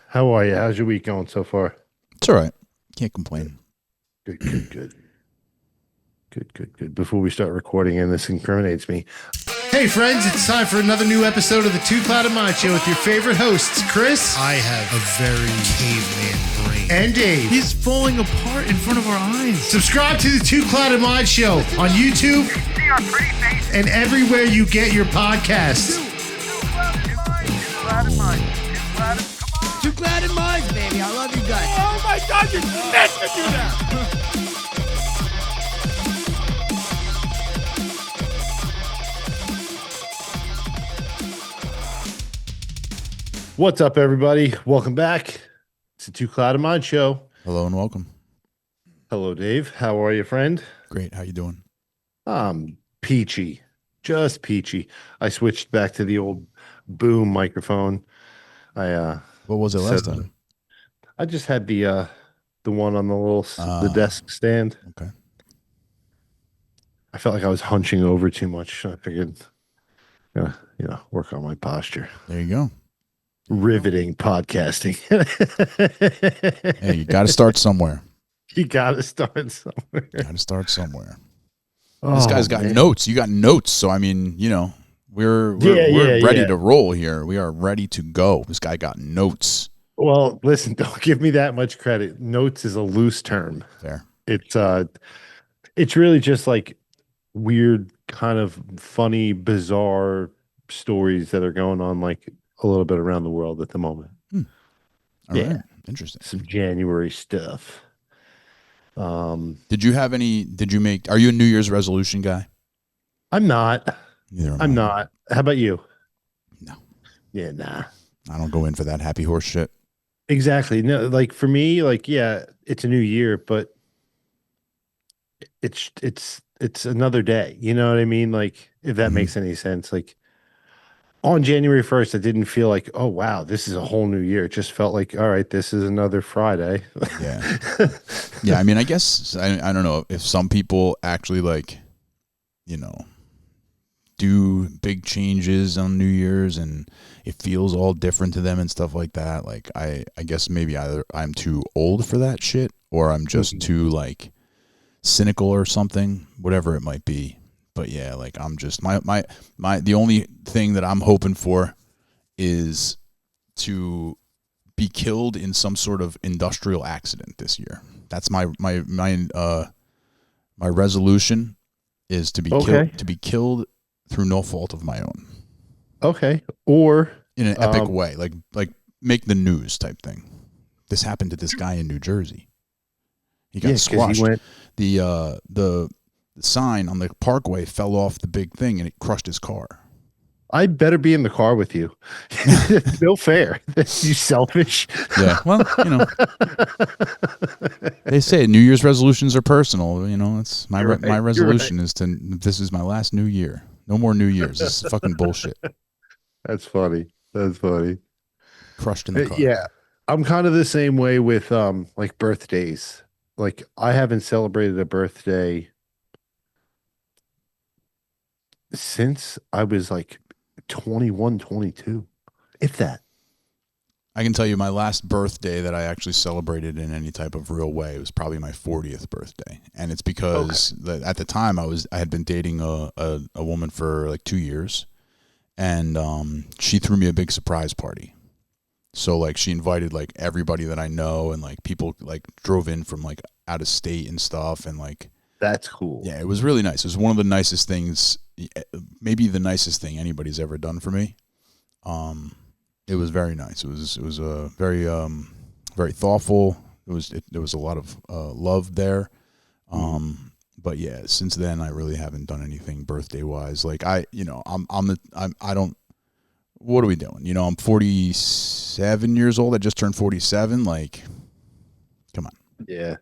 How are you? How's your week going so far? It's all right. Can't complain. Good, good, good. Good, good, good. Before we start recording, and this incriminates me. Hey, friends, it's time for another new episode of the Two Clouded Mind Show with your favorite hosts, Chris I have a very caveman brain. and Dave. He's falling apart in front of our eyes. Subscribe to the Two Clouded Mind Show on YouTube See our pretty faces. and everywhere you get your podcasts. Two clouded minds. Come on. Two clouded minds, baby. I love you guys. Oh my God, you're meant to do that! What's up, everybody? Welcome back. It's the Two Clouded Mind Show. Hello and welcome. Hello, Dave. How are you, friend? Great. How you doing? Peachy. Just peachy. I switched back to the old boom microphone. I What was it last So- time? I just had the one on the little the desk stand. Okay. I felt like I was hunching over too much. I figured, work on my posture. There you go. Riveting podcasting. Hey, you got to start somewhere. You got to start somewhere. Got to start somewhere. Oh, This guy's got man. notes. You got notes. So I mean, we're ready to roll here. We are ready to go. This guy got notes. Well, listen, don't give me that much credit. Notes is a loose term. Fair. It's really just like weird, kind of funny, bizarre stories that are going on like a little bit around the world at the moment. All Yeah. right. Interesting. Some January stuff. Did you make, are you a New Year's resolution guy? I'm not. Neither am I'm I. not. How about you? No. Yeah, nah. I don't go in for that happy horse shit. Exactly. No, like for me, like, yeah, it's a new year, but it's another day. You know what I mean? Like, if that Mhm. makes any sense. Like on January 1st, I didn't feel like, oh wow, this is a whole new year. It just felt like, all right, this is another Friday. Yeah. Yeah. I mean, I guess, I don't know if some people actually do big changes on New Year's and it feels all different to them and stuff like that. Like I guess maybe either I'm too old for that shit or I'm just too like cynical or something, whatever it might be. But yeah, like I'm just the only thing that I'm hoping for is to be killed in some sort of industrial accident this year. That's my resolution is to be Okay. killed through no fault of my own Okay. Or in an epic way, like make the news type thing. This happened to this guy in New Jersey. He got 'cause squashed. he went, The sign on the parkway fell off the big thing and it crushed his car. I better be in the car with you. No fair. You selfish. Yeah, well, they say New Year's resolutions are personal. It's my You're right. my You're resolution is to. This is my last New Year. No more New Year's. This is fucking bullshit. That's funny. That's funny. Crushed in the car. Yeah. I'm kind of the same way with like birthdays. Like I haven't celebrated a birthday since I was like 21, 22. If that. I can tell you my last birthday that I actually celebrated in any type of real way was probably my 40th birthday, and it's because at the time I had been dating a woman for like 2 years, and she threw me a big surprise party. So like she invited like everybody that I know, and like people like drove in from like out of state and stuff, and like That's cool. yeah, it was really nice. It was one of the nicest things, maybe the nicest thing anybody's ever done for me. It was very nice. It was a very very thoughtful. There was a lot of love there. But yeah, since then I really haven't done anything birthday wise. Like I don't. What are we doing? I'm 47 years old. I just turned 47. Like, come on. Yeah.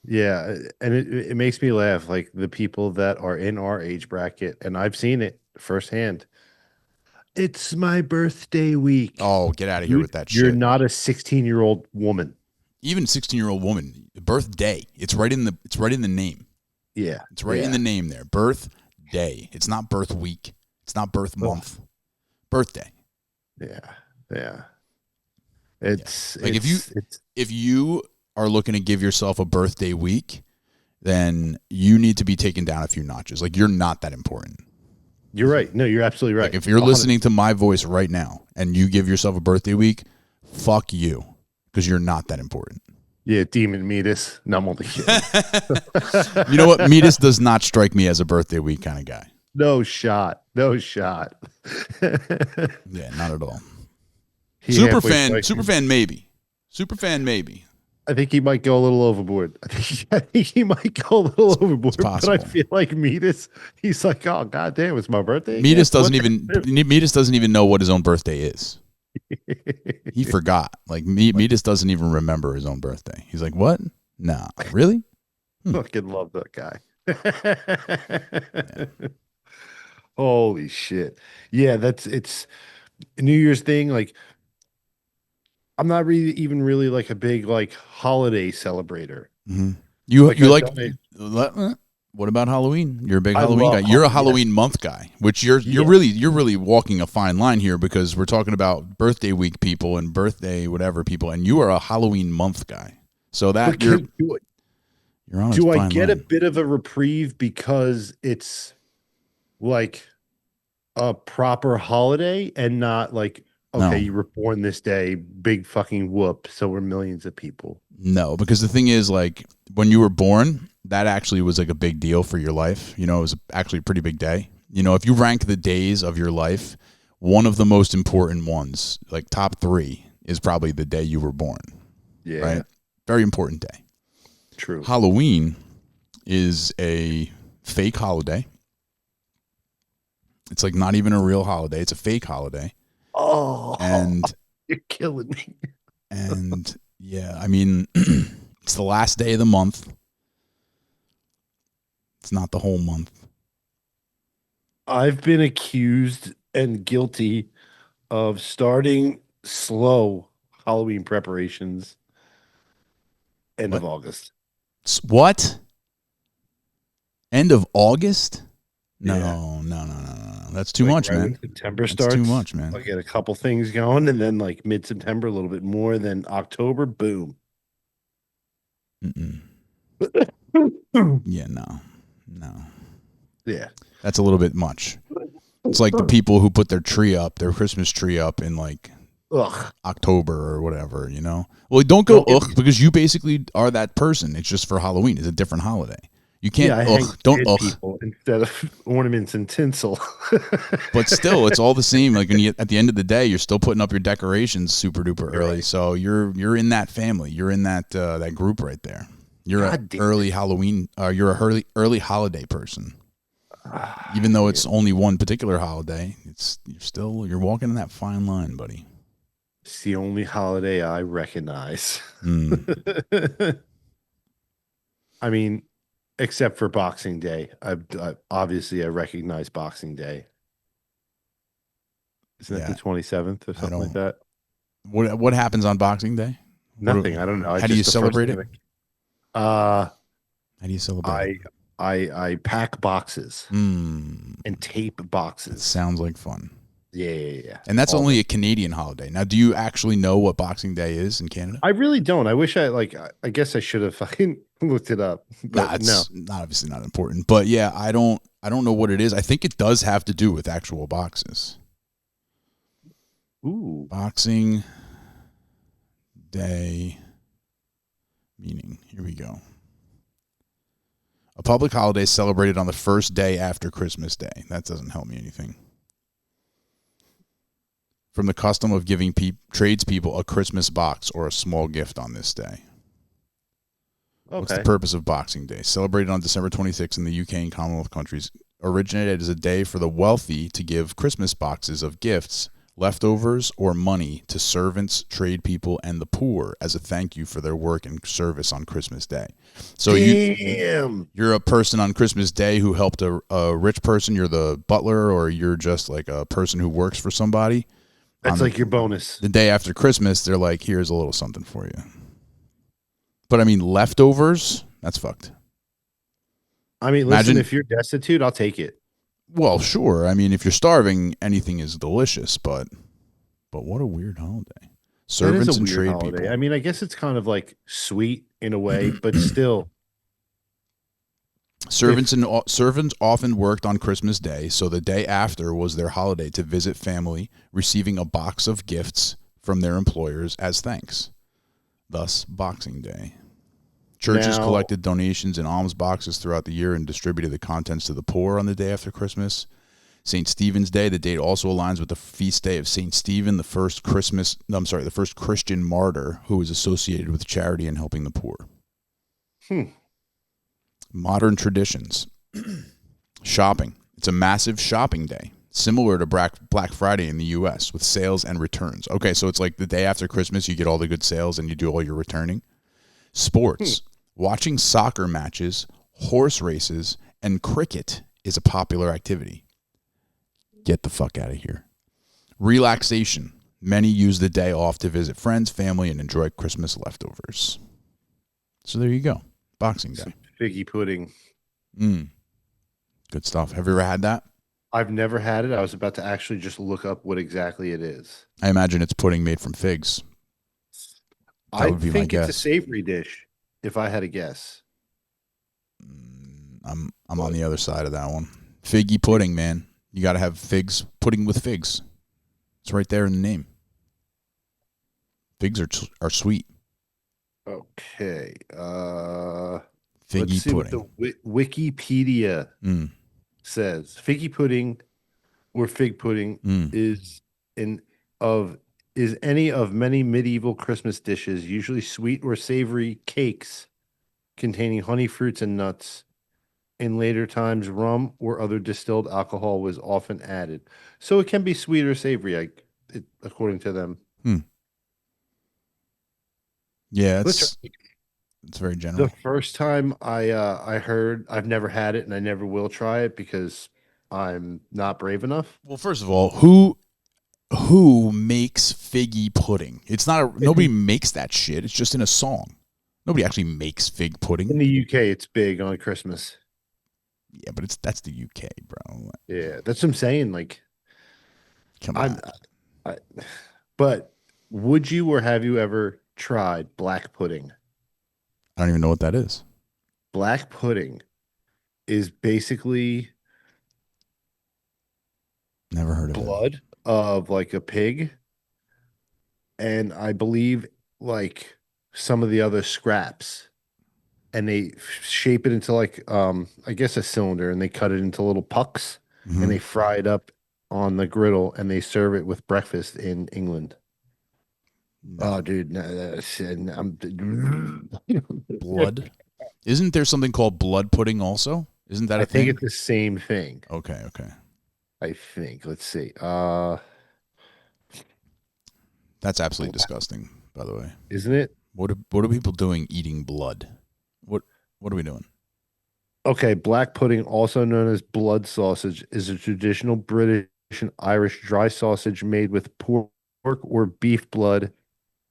Yeah. And it makes me laugh. Like the people that are in our age bracket, and I've seen it firsthand. It's my birthday week. Oh, get out of here with that shit. You're not a 16-year-old woman. Even 16-year-old woman, birthday. It's right in the name. Yeah. It's right in the name there. Birthday. It's not birth week. It's not birth month. Birthday. Yeah. Yeah. It's Like, it's, if you are looking to give yourself a birthday week, then you need to be taken down a few notches. Like, you're not that important. you're right. No, you're absolutely right. Like, if you're listening to my voice right now and you give yourself a birthday week, fuck you, because you're not that important. Yeah, Demon Meatus. No, I'm only kidding. You know what? Meatus does not strike me as a birthday week kind of guy. No shot. No shot. Yeah, not at all. He Superfan, halfway- superfan maybe. Superfan maybe. I think he might go a little overboard. I think he might go a little overboard. But I possible. feel like Meatus, he's like, oh goddamn, it's my birthday. Meatus again? doesn't even know what his own birthday is. He forgot. Like, Meatus doesn't even remember his own birthday. He's like, what? Nah, really? Fucking love that guy. Holy shit. Yeah, it's a New Year's thing. Like, I'm not really like a big like holiday celebrator. Mm-hmm. You Like, you I've like? done What about Halloween? You're a big I Halloween guy. love You're a Halloween. Halloween month guy, which you're Yeah. really walking a fine line here, because we're talking about birthday week people and birthday whatever people, and you are a Halloween month guy. So that But you're on a do I fine get a line. bit of a reprieve because it's like a proper holiday and not like, okay, No. you were born this day, big fucking whoop, so we're millions of people. No, because the thing is, like, when you were born, that actually was like a big deal for your life. You know, it was actually a pretty big day. You know, if you rank the days of your life, one of the most important ones, like top 3, is probably the day you were born. Yeah, Right? Very important day. true. Halloween is a fake holiday. It's like not even a real holiday. It's a fake holiday. Oh, And you're killing me. and yeah, I mean, it's the last day of the month. It's not the whole month. I've been accused and guilty of starting slow Halloween preparations end of August. What? End of August? No, Yeah. no. That's too Like, much, right man. when September That's starts. too much, man. I get a couple things going, and then like mid-September, a little bit more. Then October, boom. Mm-mm. Yeah, no. Yeah, That's a little bit much. It's like the people who put their Christmas tree up in like ugh. October or whatever, you know? Well, don't go Well, ugh, because you basically are that person. It's just for Halloween. It's a different holiday. You can't I hang ugh. Don't dead ugh. people instead of ornaments and tinsel. But still, it's all the same. Like, when you, at the end of the day, you're still putting up your decorations super duper early. right. So you're in that family. You're in that that group right there. You're God an damn early Halloween. You're a early holiday person. Even though it's only one particular holiday, you're walking in that fine line, buddy. It's the only holiday I recognize. Mm. I mean, except for Boxing Day. I obviously I recognize Boxing Day. Isn't Yeah. it the 27th or something like that? What happens on Boxing Day? Nothing. I don't know. How do you celebrate it? How How do you celebrate? I pack boxes Mm. and tape It boxes. sounds like fun. Yeah. And that's All only a Canadian holiday. Now, do you actually know what Boxing Day is in Canada? I really don't. I wish I guess I should have fucking looked it up. But Nah, no. it's not obviously not important. But yeah, I don't know what it is. I think it does have to do with actual boxes. Ooh. Boxing Day meaning. Here we go. A public holiday celebrated on the first day after Christmas Day. That doesn't help me anything. From the custom of giving tradespeople a Christmas box or a small gift on this day. What's the Okay. purpose of Boxing Day? Celebrated on December 26th in the UK and Commonwealth countries. Originated as a day for the wealthy to give Christmas boxes of gifts, leftovers, or money to servants, trade people, and the poor as a thank you for their work and service on Christmas Day. So Damn. you're a person on Christmas Day who helped a rich person. You're the butler, or you're just like a person who works for somebody. That's like your bonus. The day after Christmas, they're like, here's a little something for you. But I mean, leftovers, that's fucked. I mean, listen, Imagine- if you're destitute, I'll take it. Well, sure. I mean, if you're starving, anything is delicious, but what a weird holiday. Servants that is a and weird trade holiday. people. I mean, I guess it's kind of like sweet in a way, but still. Servants often worked on Christmas Day, so the day after was their holiday to visit family, receiving a box of gifts from their employers as thanks. Thus, Boxing Day. Churches Now- collected donations in alms boxes throughout the year and distributed the contents to the poor on the day after Christmas. St. Stephen's Day, the date also aligns with the feast day of St. Stephen, the first Christian martyr who was associated with charity and helping the poor. Modern traditions. Shopping. It's a massive shopping day, similar to Black Friday in the U.S. with sales and returns. Okay, so it's like the day after Christmas, you get all the good sales and you do all your returning. Sports. Watching soccer matches, horse races, and cricket is a popular activity. Get the fuck out of here. Relaxation. Many use the day off to visit friends, family, and enjoy Christmas leftovers. So there you go. Boxing Day. Figgy pudding. Good stuff. Have you ever had that? I've never had it. I was about to actually just look up what exactly it is. I imagine it's pudding made from figs. That I would be my think it's a guess. savory dish, if I had a guess. I'm on the other side of that one. Figgy pudding, man. You got to have figs, pudding with figs. It's right there in the name. Figs are sweet. Okay. Figgy Let's see pudding. what the Wikipedia says. Figgy pudding or fig pudding is any of many medieval Christmas dishes, usually sweet or savory cakes containing honey, fruits, and nuts. In later times, rum or other distilled alcohol was often added. So it can be sweet or savory, according to them. Yeah, Let's- it's very general. The first time I heard, I've never had it and I never will try it because I'm not brave enough. Well, first of all, who makes figgy pudding? It's not nobody makes that shit. It's just in a song. Nobody actually makes fig pudding. In the UK, it's big on Christmas. Yeah, but that's the UK, bro. Yeah, that's what I'm saying. Like, Come on. but would you or have you ever tried black pudding? I don't even know what that is. Black pudding is basically Never heard of it. blood of like a pig, and I believe like some of the other scraps, and they shape it into like I guess a cylinder, and they cut it into little pucks, Mhm. and they fry it up on the griddle, and they serve it with breakfast in England. Oh, dude, no, Blood? Isn't there something called blood pudding also? Isn't that a I think thing? it's the same thing. Okay. I think. Let's see. That's absolutely disgusting, by the way. Isn't it? What are people doing eating blood? What are we doing? Okay, black pudding, also known as blood sausage, is a traditional British and Irish dry sausage made with pork or beef blood,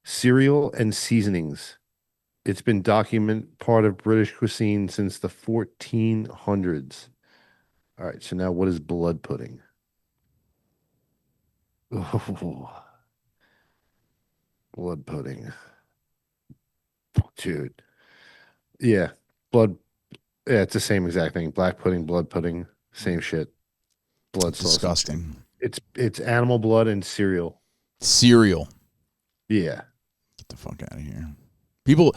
cereal, and seasonings. It's been documented part of British cuisine since the 1400s. All right, so now what is blood pudding? Oh, blood pudding. Dude. Yeah, blood. Yeah, it's the same exact thing. Black pudding, blood pudding, same shit. Blood sausage. Disgusting. It's animal blood and cereal. Cereal. Yeah. Get the fuck out of here. People,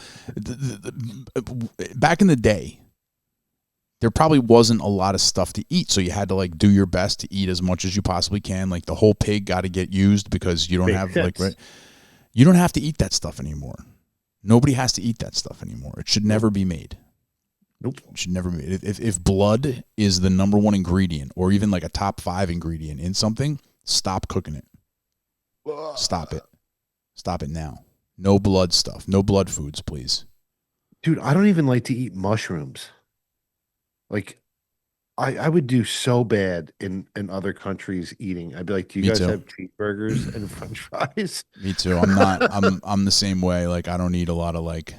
back in the day, there probably wasn't a lot of stuff to eat, so you had to like do your best to eat as much as you possibly can. Like the whole pig got to get used because you don't have like you don't have to eat that stuff anymore. Nobody has to eat that stuff anymore. It should never be made. Nope. It should never be. If blood is the number one ingredient, or even like a top 5 ingredient in something, stop cooking it. Stop it. Stop it now. No blood stuff. No blood foods, please. Dude, I don't even like to eat mushrooms. Like, I would do so bad in other countries eating. I'd be like, do you Me guys too. have cheeseburgers and french fries? Me too. I'm not. I'm the same way. Like I don't eat a lot of like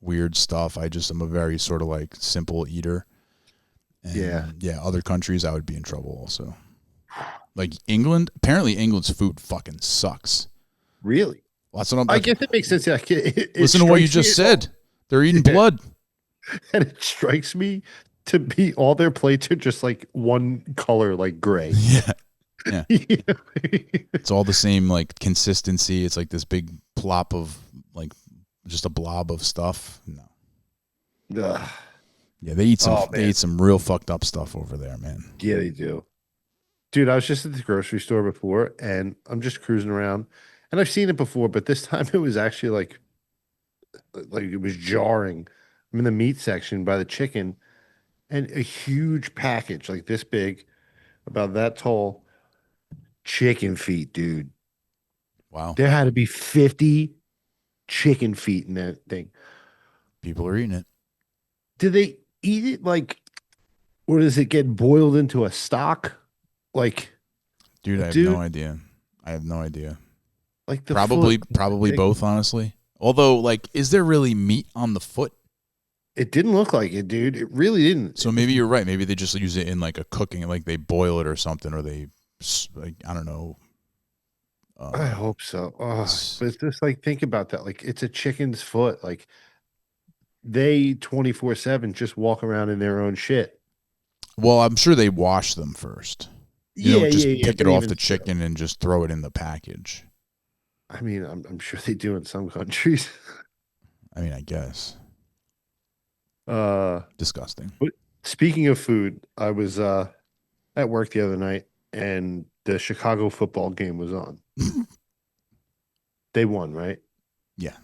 weird stuff. I'm a very sort of like simple eater. And yeah. Other countries, I would be in trouble also. Like England. Apparently, England's food fucking sucks. Really? Well, that's what I guess it makes sense. Like, listen to what you strikes just me said. They're eating Yeah. blood. and it strikes me to be all their plates are just like one color, like gray. Yeah. You know? It's all the same like consistency. It's like this big plop of like just a blob of stuff. No. Ugh. Yeah, they eat some Oh, they man. eat some real fucked up stuff over there, man. Yeah, they do. Dude, I was just at the grocery store before and I'm just cruising around and I've seen it before, but this time it was actually like it was jarring. I'm in the meat section by the chicken and a huge package like this big, about that tall, chicken feet, dude. Wow. There had to be 50 chicken feet in that thing. People are eating it. Do they eat it like, or does it get boiled into a stock? Like, Dude, I have Dude. no idea. I have no idea. like the Probably foot? probably Like, both, honestly. Although, like, is there really meat on the foot? It didn't look like it, dude. It really didn't. So maybe you're right. Maybe they just use it in like a cooking, like they boil it or something, or they, like, I don't know. I hope so. Oh, s- but it's just like, think about that. Like, it's a chicken's foot. Like, they 24/7 just walk around in their own shit. Well, I'm sure they wash them first. You don't just pick but it off even the so. chicken and just throw it in the package. I mean, I'm sure they do in some countries. I mean, I guess. Uh, Disgusting. Speaking of food, I was at work the other night and the Chicago football game was on. They won, right? Yeah.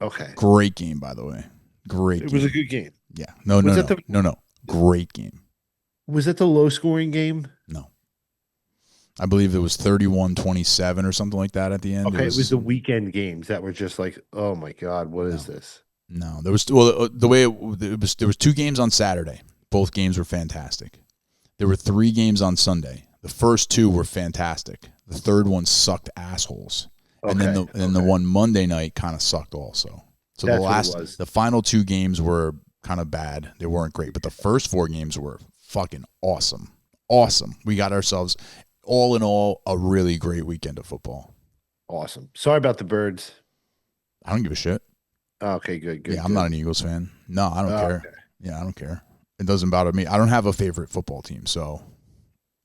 Okay. Great game, by the way. Great It game. was a good game. Yeah. No. Was that the- No. Great game. Was that the low scoring game? No. I believe it was 31-27 or something like that at the end. Okay, it was the weekend games that were just like, oh my God, what is this? No, there was the way it was. There was 2 games on Saturday. Both games were fantastic. There were 3 games on Sunday. The first 2 were fantastic. The third one sucked assholes, and then the one Monday night kind of sucked also. So That's what it was. the final 2 games were kind of bad. They weren't great, but the first 4 games were fucking awesome. Awesome. We got ourselves, all in all, a really great weekend of football. Awesome. Sorry about the birds. I don't give a shit. Okay, good. Yeah, I'm not an Eagles fan. No, I don't Oh, care. okay. Yeah, I don't care. It doesn't bother me. I don't have a favorite football team, so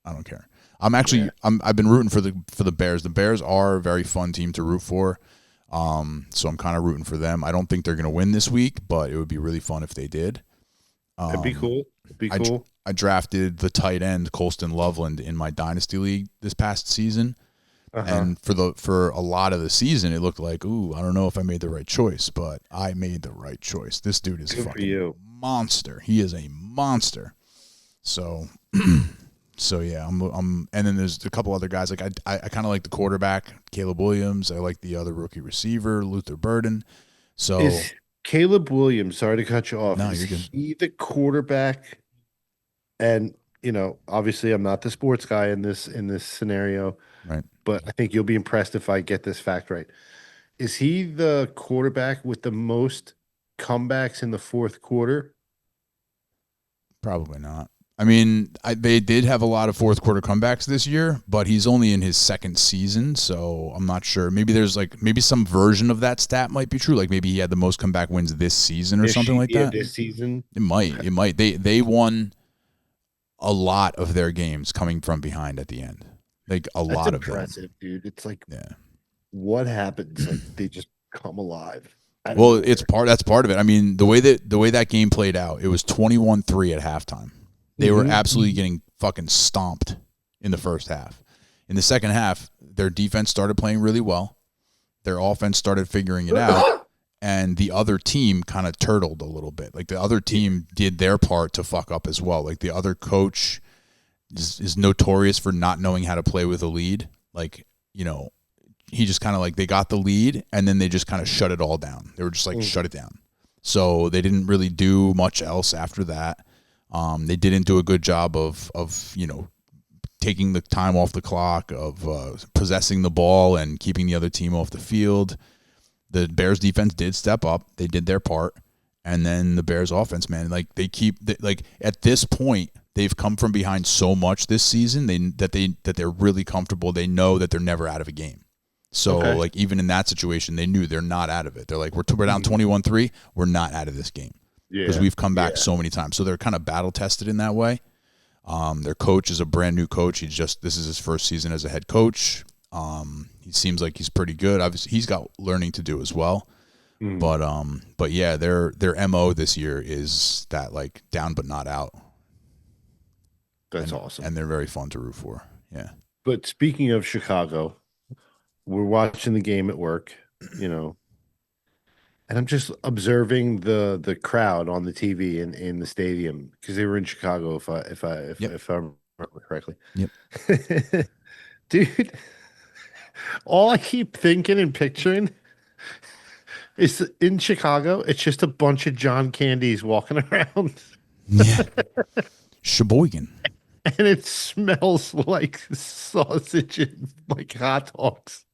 I don't care. I've been rooting for the Bears. The Bears are a very fun team to root for. So I'm kind of rooting for them. I don't think they're going to win this week, but it would be really fun if they did. It'd be cool. It'd be cool. I drafted the tight end Colston Loveland in my dynasty league this past season. And for a lot of the season, it looked like, ooh, I don't know if I made the right choice, but I made the right choice. This dude is Good for fucking you. monster. He is a monster. So, so yeah, I'm, and then there's a couple other guys. Like I kind of like the quarterback, Caleb Williams. I like the other rookie receiver, Luther Burden. So Is Caleb Williams, sorry to cut you off. No, is you're good. he the quarterback? And obviously I'm not the sports guy in this scenario, right. but I think you'll be impressed if I get this fact right. Is he the quarterback with the most comebacks in the fourth quarter? Probably not. I mean, they did have a lot of fourth quarter comebacks this year, but he's only in his second season, so I'm not sure. Maybe there's maybe some version of that stat might be true. Like maybe he had the most comeback wins this season or something like that. This season. It might. They won a lot of their games coming from behind at the end. Like a That's lot of them. impressive, dude. It's like, Yeah. what happens? Like they just come alive. out of Well, nowhere. that's part of it. I mean, the way that game played out, it was 21-3 at halftime. They were absolutely getting fucking stomped in the first half. In the second half, their defense started playing really well. Their offense started figuring it out, and the other team kind of turtled a little bit. Like the other team did their part to fuck up as well. Like the other coach is notorious for not knowing how to play with a lead. Like, he just kind of like they got the lead and then they just kind of shut it all down. They were just like shut it down. So they didn't really do much else after that. They didn't do a good job of taking the time off the clock, of possessing the ball and keeping the other team off the field. The Bears defense did step up. They did their part. And then the Bears offense, man, like at this point, they've come from behind so much this season that they're really comfortable. They know that they're never out of a game. So Okay. like even in that situation, they knew they're not out of it. They're like, we're down 21-3. We're not out of this game because we've come back so many times. So they're kind of battle tested in that way. Their coach is a brand new coach. This is his first season as a head coach. He seems like he's pretty good. Obviously, he's got learning to do as well. But yeah, their MO this year is that like down but not out. That's awesome. And they're very fun to root for. Yeah. But speaking of Chicago, we're watching the game at work, and I'm just observing the crowd on the TV in the stadium because they were in Chicago, if I remember correctly. Yep. Dude, all I keep thinking and picturing is in Chicago, it's just a bunch of John Candies walking around. Yeah. Sheboygan. And it smells like sausage and like hot dogs.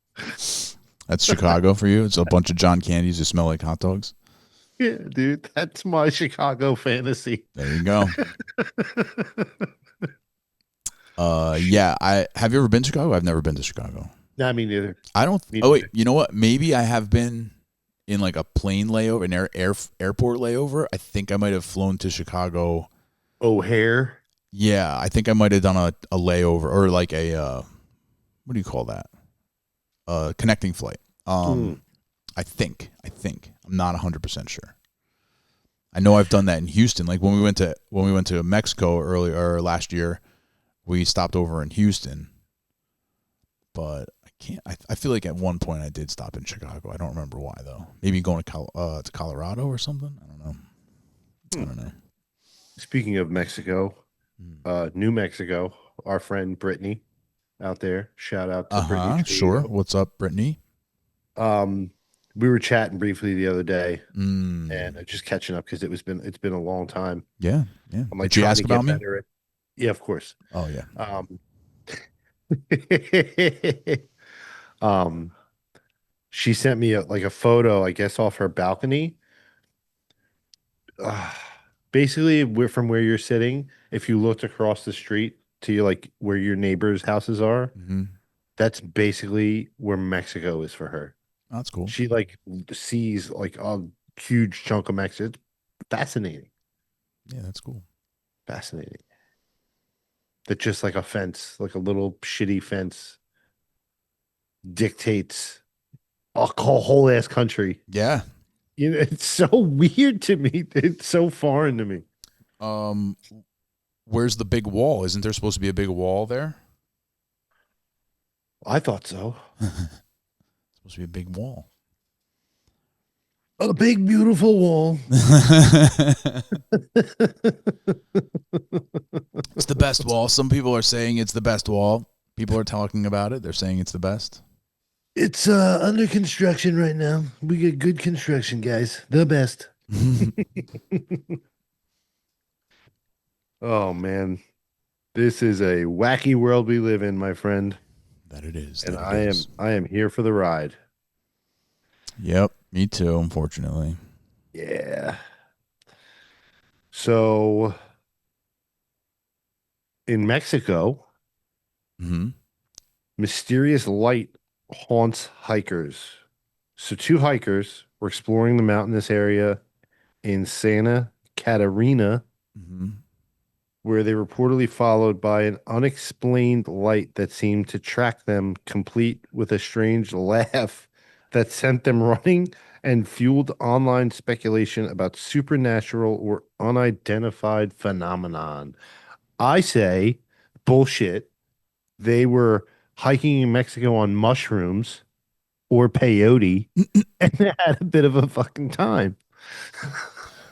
That's Chicago for you? It's a bunch of John Candies that smell like hot dogs? Yeah, dude. That's my Chicago fantasy. There you go. Yeah. Have you ever been to Chicago? I've never been to Chicago. Not me neither. I don't. Me Oh wait, neither. you know what? Maybe I have been in like a plane layover, an airport layover. I think I might have flown to Chicago. O'Hare. Yeah, I think I might have done a layover or like a what do you call that? Connecting flight. I think. I'm not 100% sure. I know I've done that in Houston. Like when we went to Mexico earlier last year, we stopped over in Houston. But I can't. I feel like at one point I did stop in Chicago. I don't remember why though. Maybe going to Colorado or something. I don't know. Speaking of Mexico, New Mexico, our friend Brittany out there. Shout out to Brittany. Sure. What's up, Brittany? We were chatting briefly the other day Mm. and just catching up because it's been a long time. Yeah. I'm like Did you trying ask to get about me? better at- Yeah, of course. Oh yeah. She sent me a photo, I guess, off her balcony. Basically, we're from where you're sitting. If you looked across the street to like where your neighbors' houses are, Mm-hmm. that's basically where Mexico is for her. That's cool. She like sees like a huge chunk of Mexico. It's fascinating. Yeah, that's cool. Fascinating. That just like a fence, like a little shitty fence, dictates a whole ass country. Yeah. It's so weird to me. It's so foreign to me. Where's the big wall? Isn't there supposed to be a big wall there? I thought so. Supposed to be a big wall. A big, beautiful wall. It's the best wall. Some people are saying it's the best wall. People are talking about it. They're saying it's the best. It's under construction right now. We get good construction, guys. The best. Oh man. This is a wacky world we live in, my friend. That it is. And that it is. I am here for the ride. Yep, me too, unfortunately. Yeah. So in Mexico, Mm-hmm. mysterious light haunts hikers. So two hikers were exploring the mountainous area in Santa Catarina, Mm-hmm. where they were reportedly followed by an unexplained light that seemed to track them, complete with a strange laugh that sent them running and fueled online speculation about supernatural or unidentified phenomenon. I say bullshit. They were hiking in Mexico on mushrooms or peyote and they had a bit of a fucking time.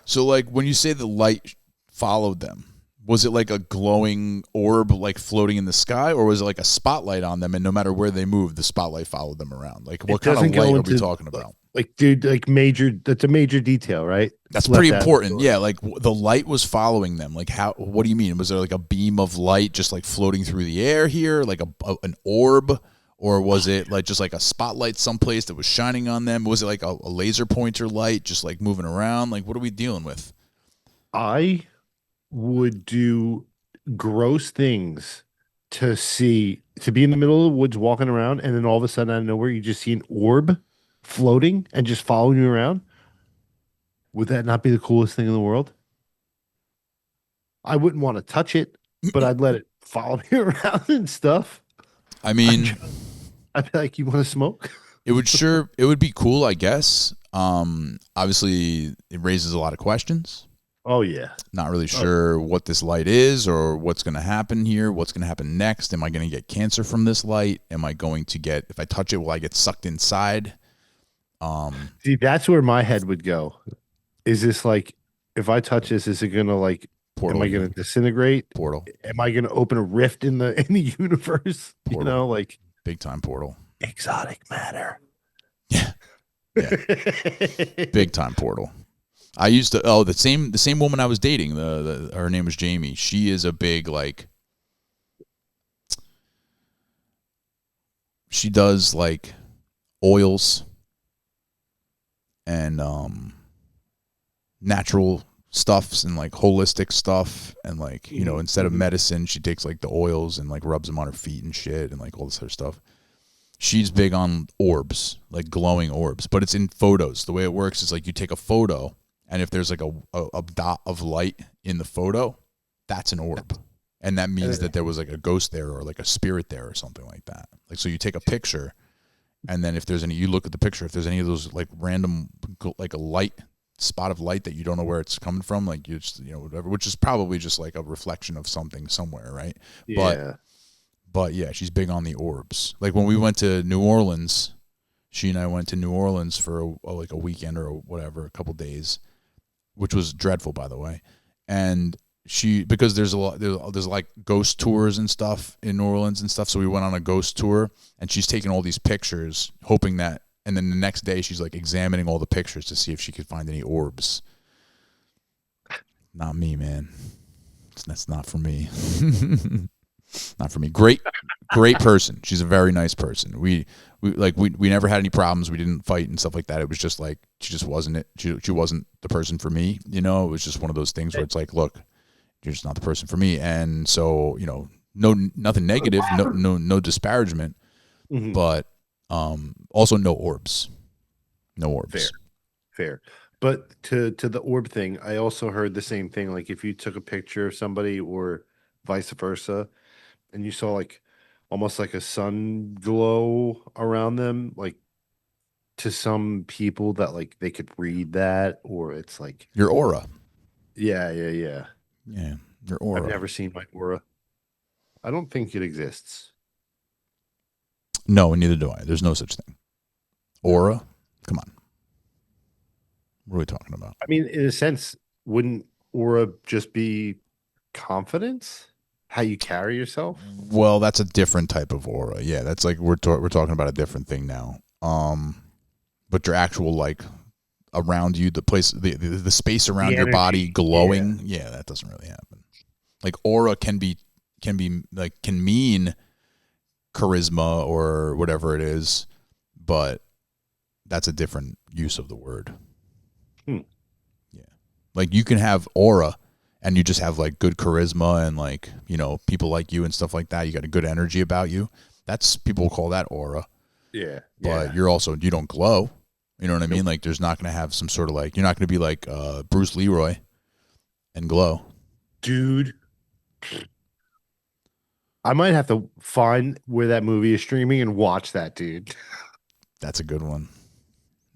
So, like, when you say the light followed them, was it like a glowing orb, like floating in the sky, or was it like a spotlight on them, and no matter where they moved, the spotlight followed them around? Like, what kind of doesn't go light are we into- talking about? Like, dude, like major, that's a major detail, right? That's Left pretty out of the important. story. Yeah, like the light was following them. Like, how? What do you mean? Was there like a beam of light just like floating through the air here, like an orb, or was it like just like a spotlight someplace that was shining on them? Was it like a laser pointer light just like moving around? Like, what are we dealing with? I would do gross things to be in the middle of the woods walking around, and then all of a sudden out of nowhere you just see an orb floating and just following you around. Would that not be the coolest thing in the world? I wouldn't want to touch it, but I'd let it follow me around and stuff. I mean, I'd be like, "You want to smoke?" it would be cool, I guess. Obviously, it raises a lot of questions. Oh yeah. Not really sure what this light is or what's going to happen here. What's going to happen next? Am I going to get cancer from this light? Am I going to get, if I touch it, will I get sucked inside? See, that's where my head would go. Is this like, if I touch this, is it gonna like, Portal. am I gonna disintegrate? Portal. Am I gonna open a rift in the universe? You Portal. know, like Big time portal. exotic matter. Yeah. Big time portal. I used to the same woman I was dating, her name was Jamie. She is a big like, she does like oils and natural stuffs and like holistic stuff, and like, you know, instead of medicine, she takes like the oils and like rubs them on her feet and shit and like all this other stuff. She's big on orbs, like glowing orbs, but it's in photos. The way it works is like you take a photo, and if there's like a dot of light in the photo, that's an orb. And that means that there was like a ghost there or like a spirit there or something like that. Like, so you take a picture, and then if there's any, you look at the picture, if there's any of those like random, like a light spot of light that you don't know where it's coming from, like you just, you know, whatever, which is probably just like a reflection of something somewhere, right? Yeah. But yeah, she's big on the orbs. Like when we went to New Orleans, she and I went to New Orleans for like a weekend or whatever, a couple days, which was dreadful, by the way. And because there's like ghost tours and stuff in New Orleans and stuff. So we went on a ghost tour, and she's taking all these pictures, hoping that, and then the next day she's like examining all the pictures to see if she could find any orbs. Not me, man. That's not for me. Not for me. Great person. She's a very nice person. We never had any problems. We didn't fight and stuff like that. It was just like, she just wasn't it. She wasn't the person for me. You know, it was just one of those things where it's like, look, you're just not the person for me. And so, you know, nothing negative, no disparagement, but also no orbs. No orbs. Fair. But to the orb thing, I also heard the same thing. Like if you took a picture of somebody or vice versa, and you saw like almost like a sun glow around them, like to some people that like they could read that, or it's like Your aura. yeah. Yeah. Your aura. I've never seen my aura. I don't think it exists. No, neither do I. There's no such thing. Aura? Come on. What are we talking about? I mean, in a sense, wouldn't aura just be confidence? How you carry yourself? Well, that's a different type of aura. Yeah, that's like we're talking about a different thing now. But your actual like around you, the place, the space around your body glowing, yeah, that doesn't really happen. Like aura can mean charisma or whatever it is, but that's a different use of the word. Yeah, like you can have aura and you just have like good charisma and like, you know, people like you and stuff like that. You got a good energy about you. That's, people call that aura. Yeah. But you don't glow. You know what I mean? Like there's not going to have some sort of like, you're not going to be like Bruce Leroy and glow. Dude, I might have to find where that movie is streaming and watch that, dude. That's a good one.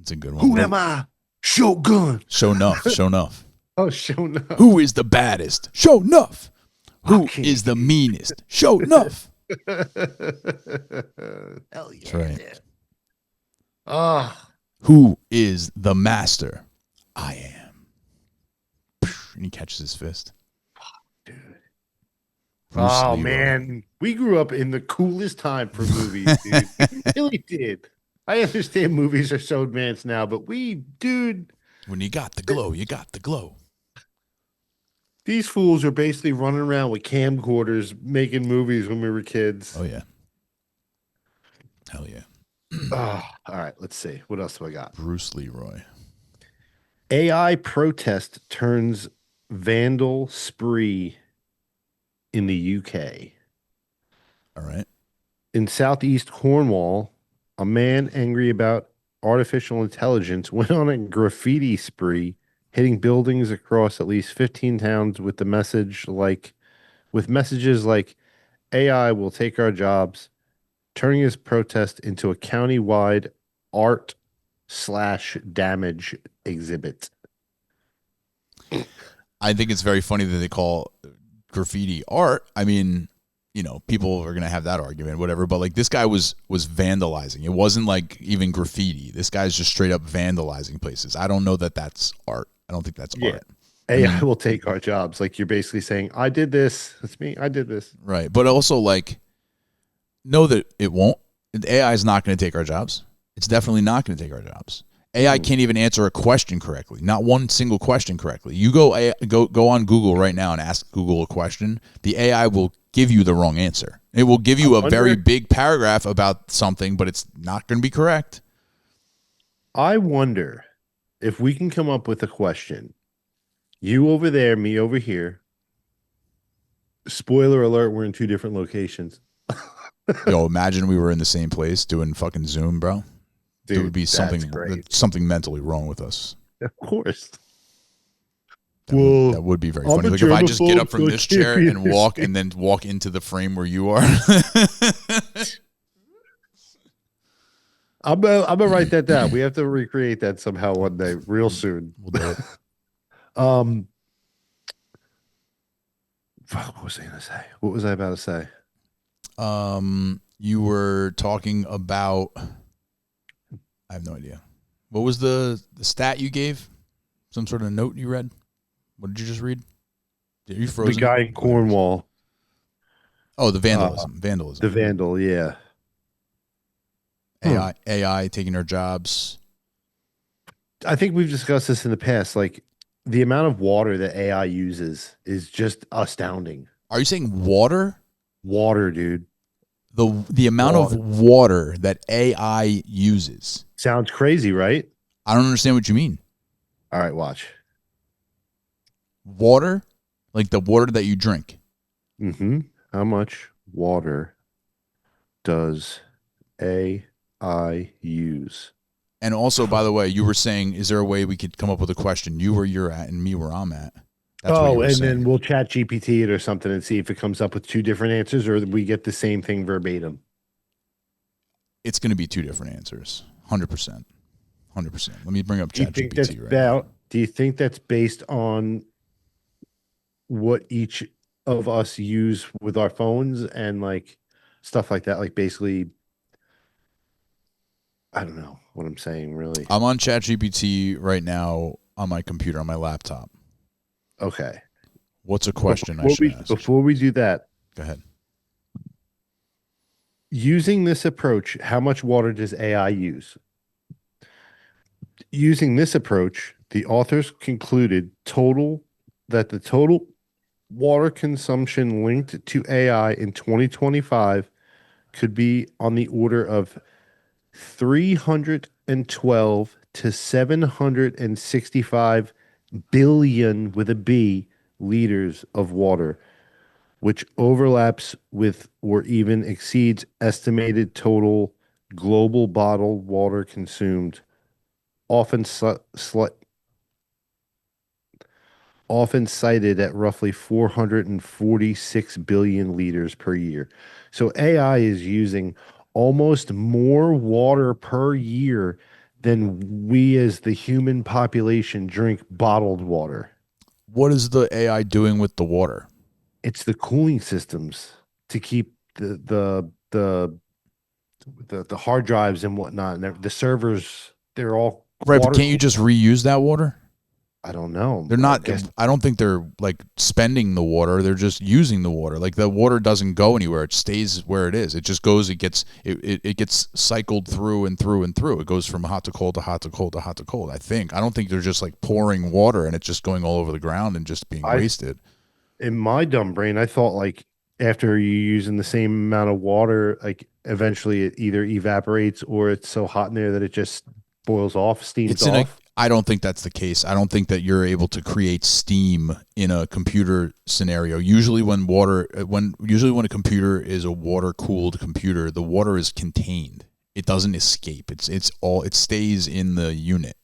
It's a good one. Who am I? Shogun. Show enough. Show enough. Oh, Shogun. Who is the baddest? Show enough. Who Okay. is the meanest? Show enough. Hell yeah. That's right. Ah, Who is the master? I am. And he catches his fist. dude. Bruce Oh Leroy. man, we grew up in the coolest time for movies, dude. We really did. I understand movies are so advanced now, but dude, When you got the glow, you got the glow. these fools are basically running around with camcorders making movies when we were kids. Oh yeah. Hell yeah. Oh, all right, let's see. What else do I got? Bruce Leroy. AI protest turns vandal spree in the UK. All right. In southeast Cornwall, a man angry about artificial intelligence went on a graffiti spree, hitting buildings across at least 15 towns with messages like AI will take our jobs, turning his protest into a county-wide art/damage exhibit. I think it's very funny that they call graffiti art. I mean, you know, people are going to have that argument, whatever. But like this guy was vandalizing. It wasn't like even graffiti. This guy's just straight up vandalizing places. I don't know that that's art. I don't think that's art. AI will take our jobs. Like you're basically saying, I did this. It's me. I did this. Right. But also like, know that it won't. AI is not going to take our jobs. It's definitely not going to take our jobs. AI can't even answer a question correctly. Not one single question correctly. You go on Google right now and ask Google a question. The AI will give you the wrong answer. It will give you a very big paragraph about something, but it's not going to be correct. I wonder if we can come up with a question. You over there, me over here. Spoiler alert, we're in two different locations. Yo, imagine we were in the same place doing fucking Zoom, bro. Dude, there would be something mentally wrong with us. Of course. That would be very funny. Like if I just get up from this chair and walk and then walk into the frame where you are. I'm gonna write that down. We have to recreate that somehow one day, real soon. We'll do it. What was I gonna say? What was I about to say? You were talking about. I have no idea. What was the stat you gave? Some sort of note you read? What did you just read? Are you frozen? The guy in Cornwall. Oh, the vandalism. Vandalism. The vandal, yeah. AI taking our jobs. I think we've discussed this in the past. Like the amount of water that AI uses is just astounding. Are you saying water? Water, dude. The amount of water that AI uses. Sounds crazy, right? I don't understand what you mean. All right, watch. Water? Like the water that you drink. Mm-hmm. How much water does AI use? And also, by the way, you were saying, is there a way we could come up with a question? You where you're at and me where I'm at. That's then we'll chat GPT it or something and see if it comes up with two different answers or we get the same thing verbatim. It's going to be two different answers. 100%. 100%. Let me bring up chat GPT right now. Do you think that's based on what each of us use with our phones and like stuff like that? Like basically, I don't know what I'm saying, really. I'm on ChatGPT right now on my computer, on my laptop. Okay. What's a question I should ask? Before we do that, go ahead. Using this approach, how much water does AI use? Using this approach, the authors concluded that the total water consumption linked to AI in 2025 could be on the order of 312 to 765 billion with a B liters of water, which overlaps with or even exceeds estimated total global bottled water consumed, often cited at roughly 446 billion liters per year. So AI is using almost more water per year than we as the human population drink bottled water. What is the AI doing with the water? It's the cooling systems to keep the hard drives and whatnot, and the servers. They're all right. But can't you just reuse that water? I don't know. They're not. I don't think they're like spending the water. They're just using the water. Like the water doesn't go anywhere. It stays where it is. It just goes. It gets cycled through and through and through. It goes from hot to cold to hot to cold to hot to cold. I don't think they're just like pouring water and it's just going all over the ground and just being wasted. In my dumb brain, I thought like after you using the same amount of water, like eventually it either evaporates or it's so hot in there that it just boils off, steams off. I don't think that's the case. I don't think that you're able to create steam in a computer scenario. Usually when a computer is a water-cooled computer, the water is contained. It doesn't escape. It stays in the unit.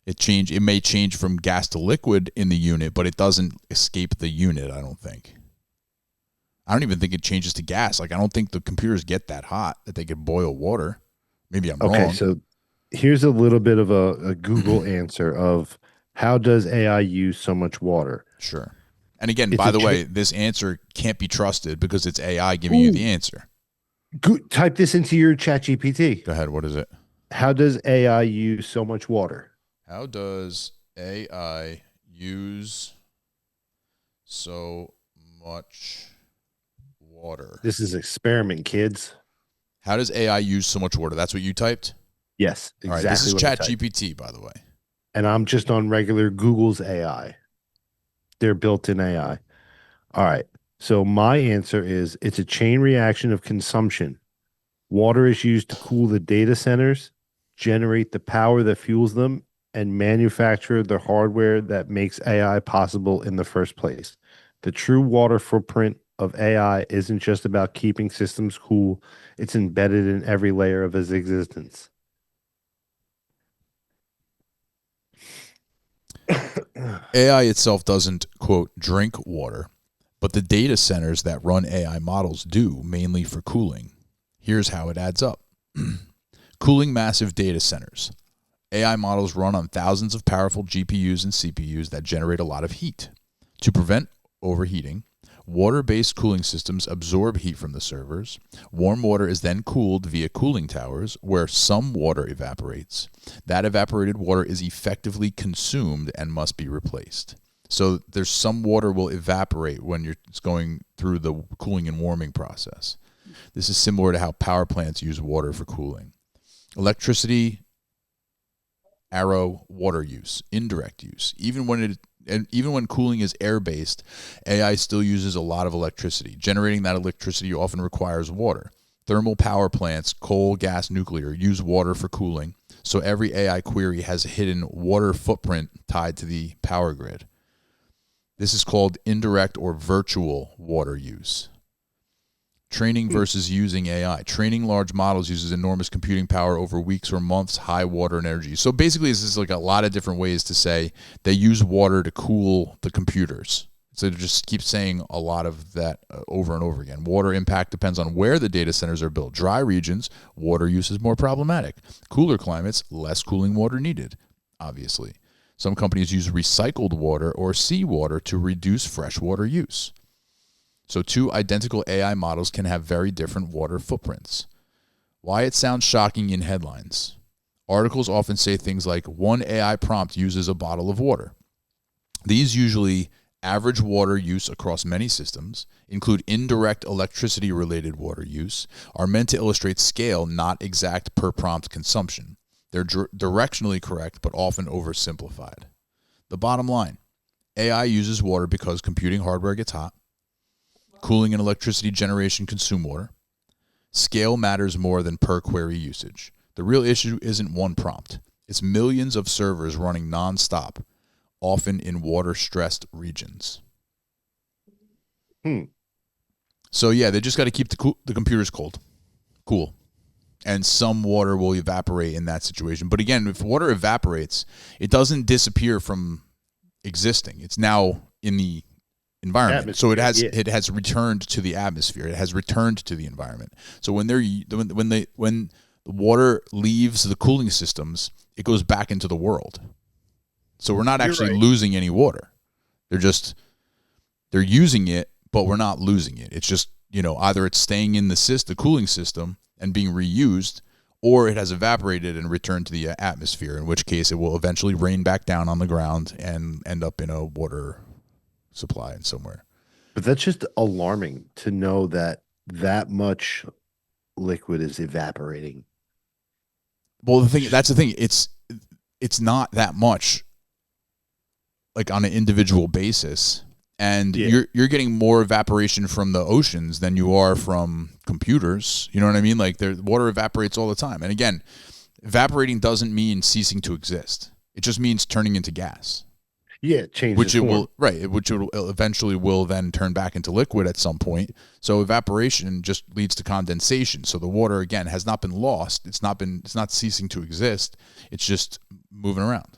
It may change from gas to liquid in the unit, but it doesn't escape the unit, I don't think. I don't even think it changes to gas. Like, I don't think the computers get that hot that they could boil water. Maybe I'm wrong. Okay, so here's a little bit of a Google answer of how does AI use so much water? Sure. And again, It's by a the cha- way, this answer can't be trusted because it's AI giving you the answer. Type this into your chat GPT. Go ahead. What is it? How does AI use so much water? How does AI use so much water? This is experiment, kids. How does AI use so much water? That's what you typed? Yes, All right. exactly. This is what I Chat typed. GPT, by the way. And I'm just on regular Google's AI. Their built-in AI. All right. So my answer is it's a chain reaction of consumption. Water is used to cool the data centers, generate the power that fuels them, and manufacture the hardware that makes AI possible in the first place. The true water footprint of AI isn't just about keeping systems cool, it's embedded in every layer of its existence. AI itself doesn't, quote, drink water, but the data centers that run AI models do, mainly for cooling. Here's how it adds up. Cooling massive data centers. AI models run on thousands of powerful GPUs and CPUs that generate a lot of heat. To prevent overheating, water-based cooling systems absorb heat from the servers. Warm water is then cooled via cooling towers, where some water evaporates. That evaporated water is effectively consumed and must be replaced. So there's some water will evaporate when you're going through the cooling and warming process. This is similar to how power plants use water for cooling. Electricity, arrow, water use, indirect use. Even when cooling is air-based, AI still uses a lot of electricity. Generating that electricity often requires water. Thermal power plants, coal, gas, nuclear, use water for cooling, so every AI query has a hidden water footprint tied to the power grid. This is called indirect or virtual water use. Training versus using AI. Training large models uses enormous computing power over weeks or months, high water and energy. So basically, this is like a lot of different ways to say they use water to cool the computers. So they just keep saying a lot of that over and over again. Water impact depends on where the data centers are built. Dry regions, water use is more problematic. Cooler climates, less cooling water needed, obviously. Some companies use recycled water or seawater to reduce freshwater use. So two identical AI models can have very different water footprints. Why it sounds shocking in headlines. Articles often say things like, one AI prompt uses a bottle of water. These usually average water use across many systems, include indirect electricity-related water use, are meant to illustrate scale, not exact per prompt consumption. They're directionally correct, but often oversimplified. The bottom line, AI uses water because computing hardware gets hot. Cooling and electricity generation consume water. Scale matters more than per query usage. The real issue isn't one prompt. It's millions of servers running nonstop, often in water-stressed regions. So yeah, they just got to keep the computers cool. And some water will evaporate in that situation. But again, if water evaporates, it doesn't disappear from existing. It's now in the environment. So it has returned to the atmosphere. It has returned to the environment. So when the water leaves the cooling systems, it goes back into the world. So we're not actually losing any water. They're using it, but we're not losing it. It's just, either it's staying in the cooling system and being reused, or it has evaporated and returned to the atmosphere, in which case it will eventually rain back down on the ground and end up in a water supply somewhere. But that's just alarming to know that much liquid is evaporating. Well, that's the thing. It's not that much, like on an individual basis, and you're getting more evaporation from the oceans than you are from computers. You know what I mean? Like water evaporates all the time. And again, evaporating doesn't mean ceasing to exist. It just means turning into gas. Yeah, change Which its it form. will, right? Which it will eventually will then turn back into liquid at some point. So evaporation just leads to condensation. So the water again has not been lost. It's not ceasing to exist. It's just moving around,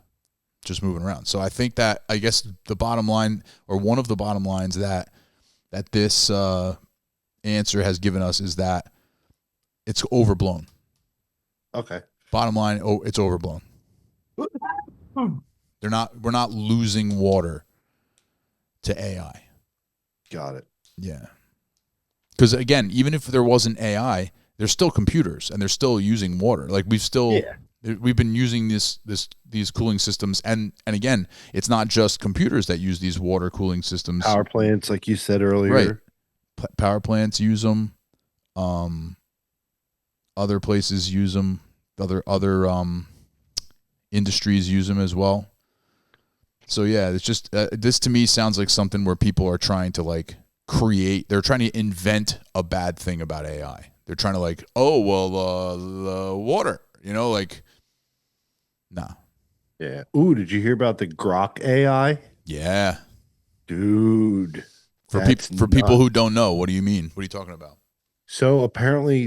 So I think that I guess the bottom line, or one of the bottom lines that this answer has given us is that it's overblown. Okay. Bottom line, it's overblown. We're not losing water to AI. Got it. Yeah. Because again, even if there wasn't AI, there's still computers and they're still using water. Like we've been using these cooling systems, and again, it's not just computers that use these water cooling systems. Power plants, like you said earlier. Right. Power plants use them. Other places use them. Other industries use them as well. So yeah, it's just this to me sounds like something where people are trying to like create. They're trying to invent a bad thing about AI. They're trying to like, oh well, the water, like, nah. Yeah. Ooh, did you hear about the Grok AI? Yeah. Dude. For people who don't know, what do you mean? What are you talking about? So apparently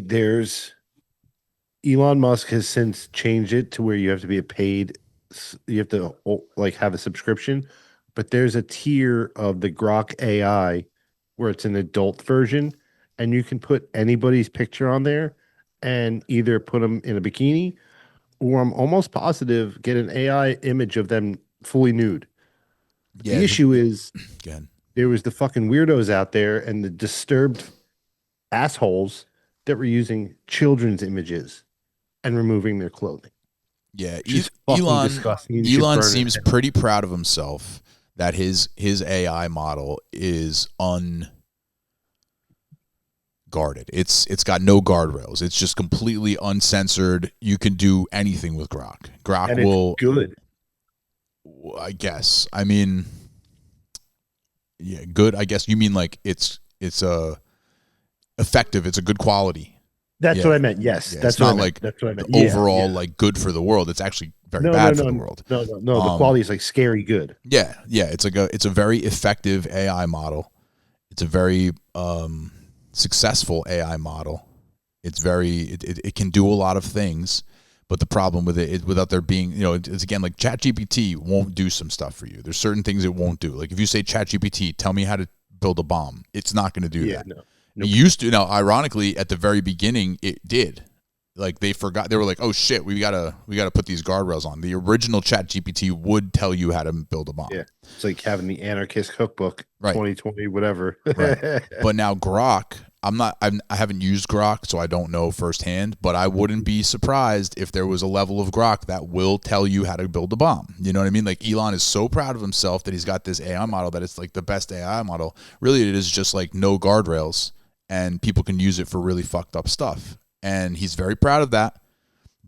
Elon Musk has since changed it to where you have to be you have to like have a subscription, but there's a tier of the Grok AI where it's an adult version, and you can put anybody's picture on there and either put them in a bikini, or I'm almost positive get an AI image of them fully nude. Yeah, the issue is again, there was the fucking weirdos out there and the disturbed assholes that were using children's images and removing their clothing. yeah. Just fucking disgusting. You should burn Elon it seems down. pretty proud of himself that his AI model is unguarded. It's got no guardrails. It's just completely uncensored. You can do anything with Grok. Grok And will it's good. I guess. I mean, yeah, good. I guess you mean like it's effective. It's a good quality. That's Yeah. what I meant. Yes, Yeah, that's it's what I not meant. like That's what I meant. overall like good for the world. It's actually very bad for the world. No. The quality is like scary good. Yeah. It's a very effective AI model. It's a very successful AI model. It's it can do a lot of things, but the problem with it without there being, it's again like ChatGPT won't do some stuff for you. There's certain things it won't do. Like if you say ChatGPT, tell me how to build a bomb, it's not going to do that. No. It used to. Now, ironically, at the very beginning, it did. Like they forgot. They were like, "Oh shit, we gotta put these guardrails on." The original ChatGPT would tell you how to build a bomb. Yeah, it's like having the anarchist cookbook, Right. 2020, whatever. Right. But now Grok, I haven't used Grok, so I don't know firsthand. But I wouldn't be surprised if there was a level of Grok that will tell you how to build a bomb. You know what I mean? Like Elon is so proud of himself that he's got this AI model that it's like the best AI model. Really, it is just like no guardrails, and people can use it for really fucked up stuff. And he's very proud of that.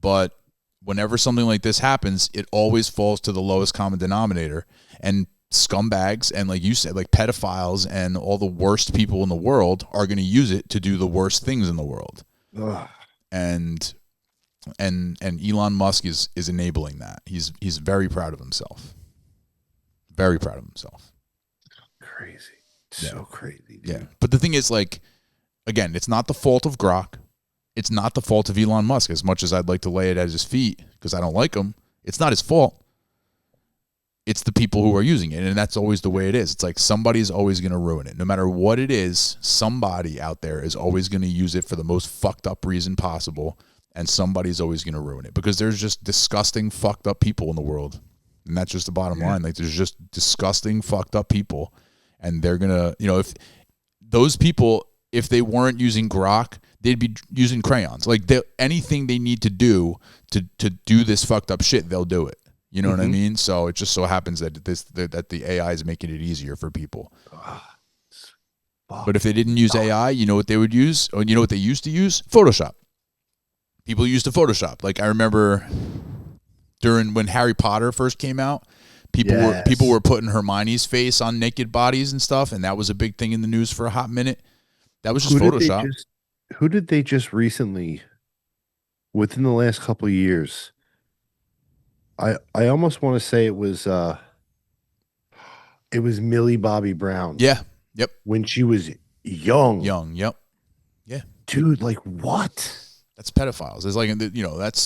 But whenever something like this happens, it always falls to the lowest common denominator. And scumbags and, like you said, like pedophiles and all the worst people in the world are going to use it to do the worst things in the world. Ugh. And Elon Musk is enabling that. He's very proud of himself. Very proud of himself. Crazy. Yeah. So crazy. Dude. Yeah. But the thing is, like, again, it's not the fault of Grok. It's not the fault of Elon Musk, as much as I'd like to lay it at his feet because I don't like him. It's not his fault. It's the people who are using it, and that's always the way it is. It's like somebody's always going to ruin it. No matter what it is, somebody out there is always going to use it for the most fucked up reason possible, and somebody's always going to ruin it because there's just disgusting, fucked up people in the world, and that's just the bottom line. Like there's just disgusting, fucked up people, and they're going to, if those people, if they weren't using Grok, they'd be using crayons. Like anything they need to do to do this fucked up shit, they'll do it. You know what I mean? So it just so happens that that the AI is making it easier for people. But if they didn't use AI, you know what they would use? Or you know what they used to use? Photoshop. People used to Photoshop. Like I remember during when Harry Potter first came out, people were putting Hermione's face on naked bodies and stuff, and that was a big thing in the news for a hot minute. That was just Photoshop. Who did they just recently, within the last couple of years, I almost want to say it was Millie Bobby Brown. Yeah. Yep. When she was young. Young. Yep. Dude, like what? That's pedophiles. It's like,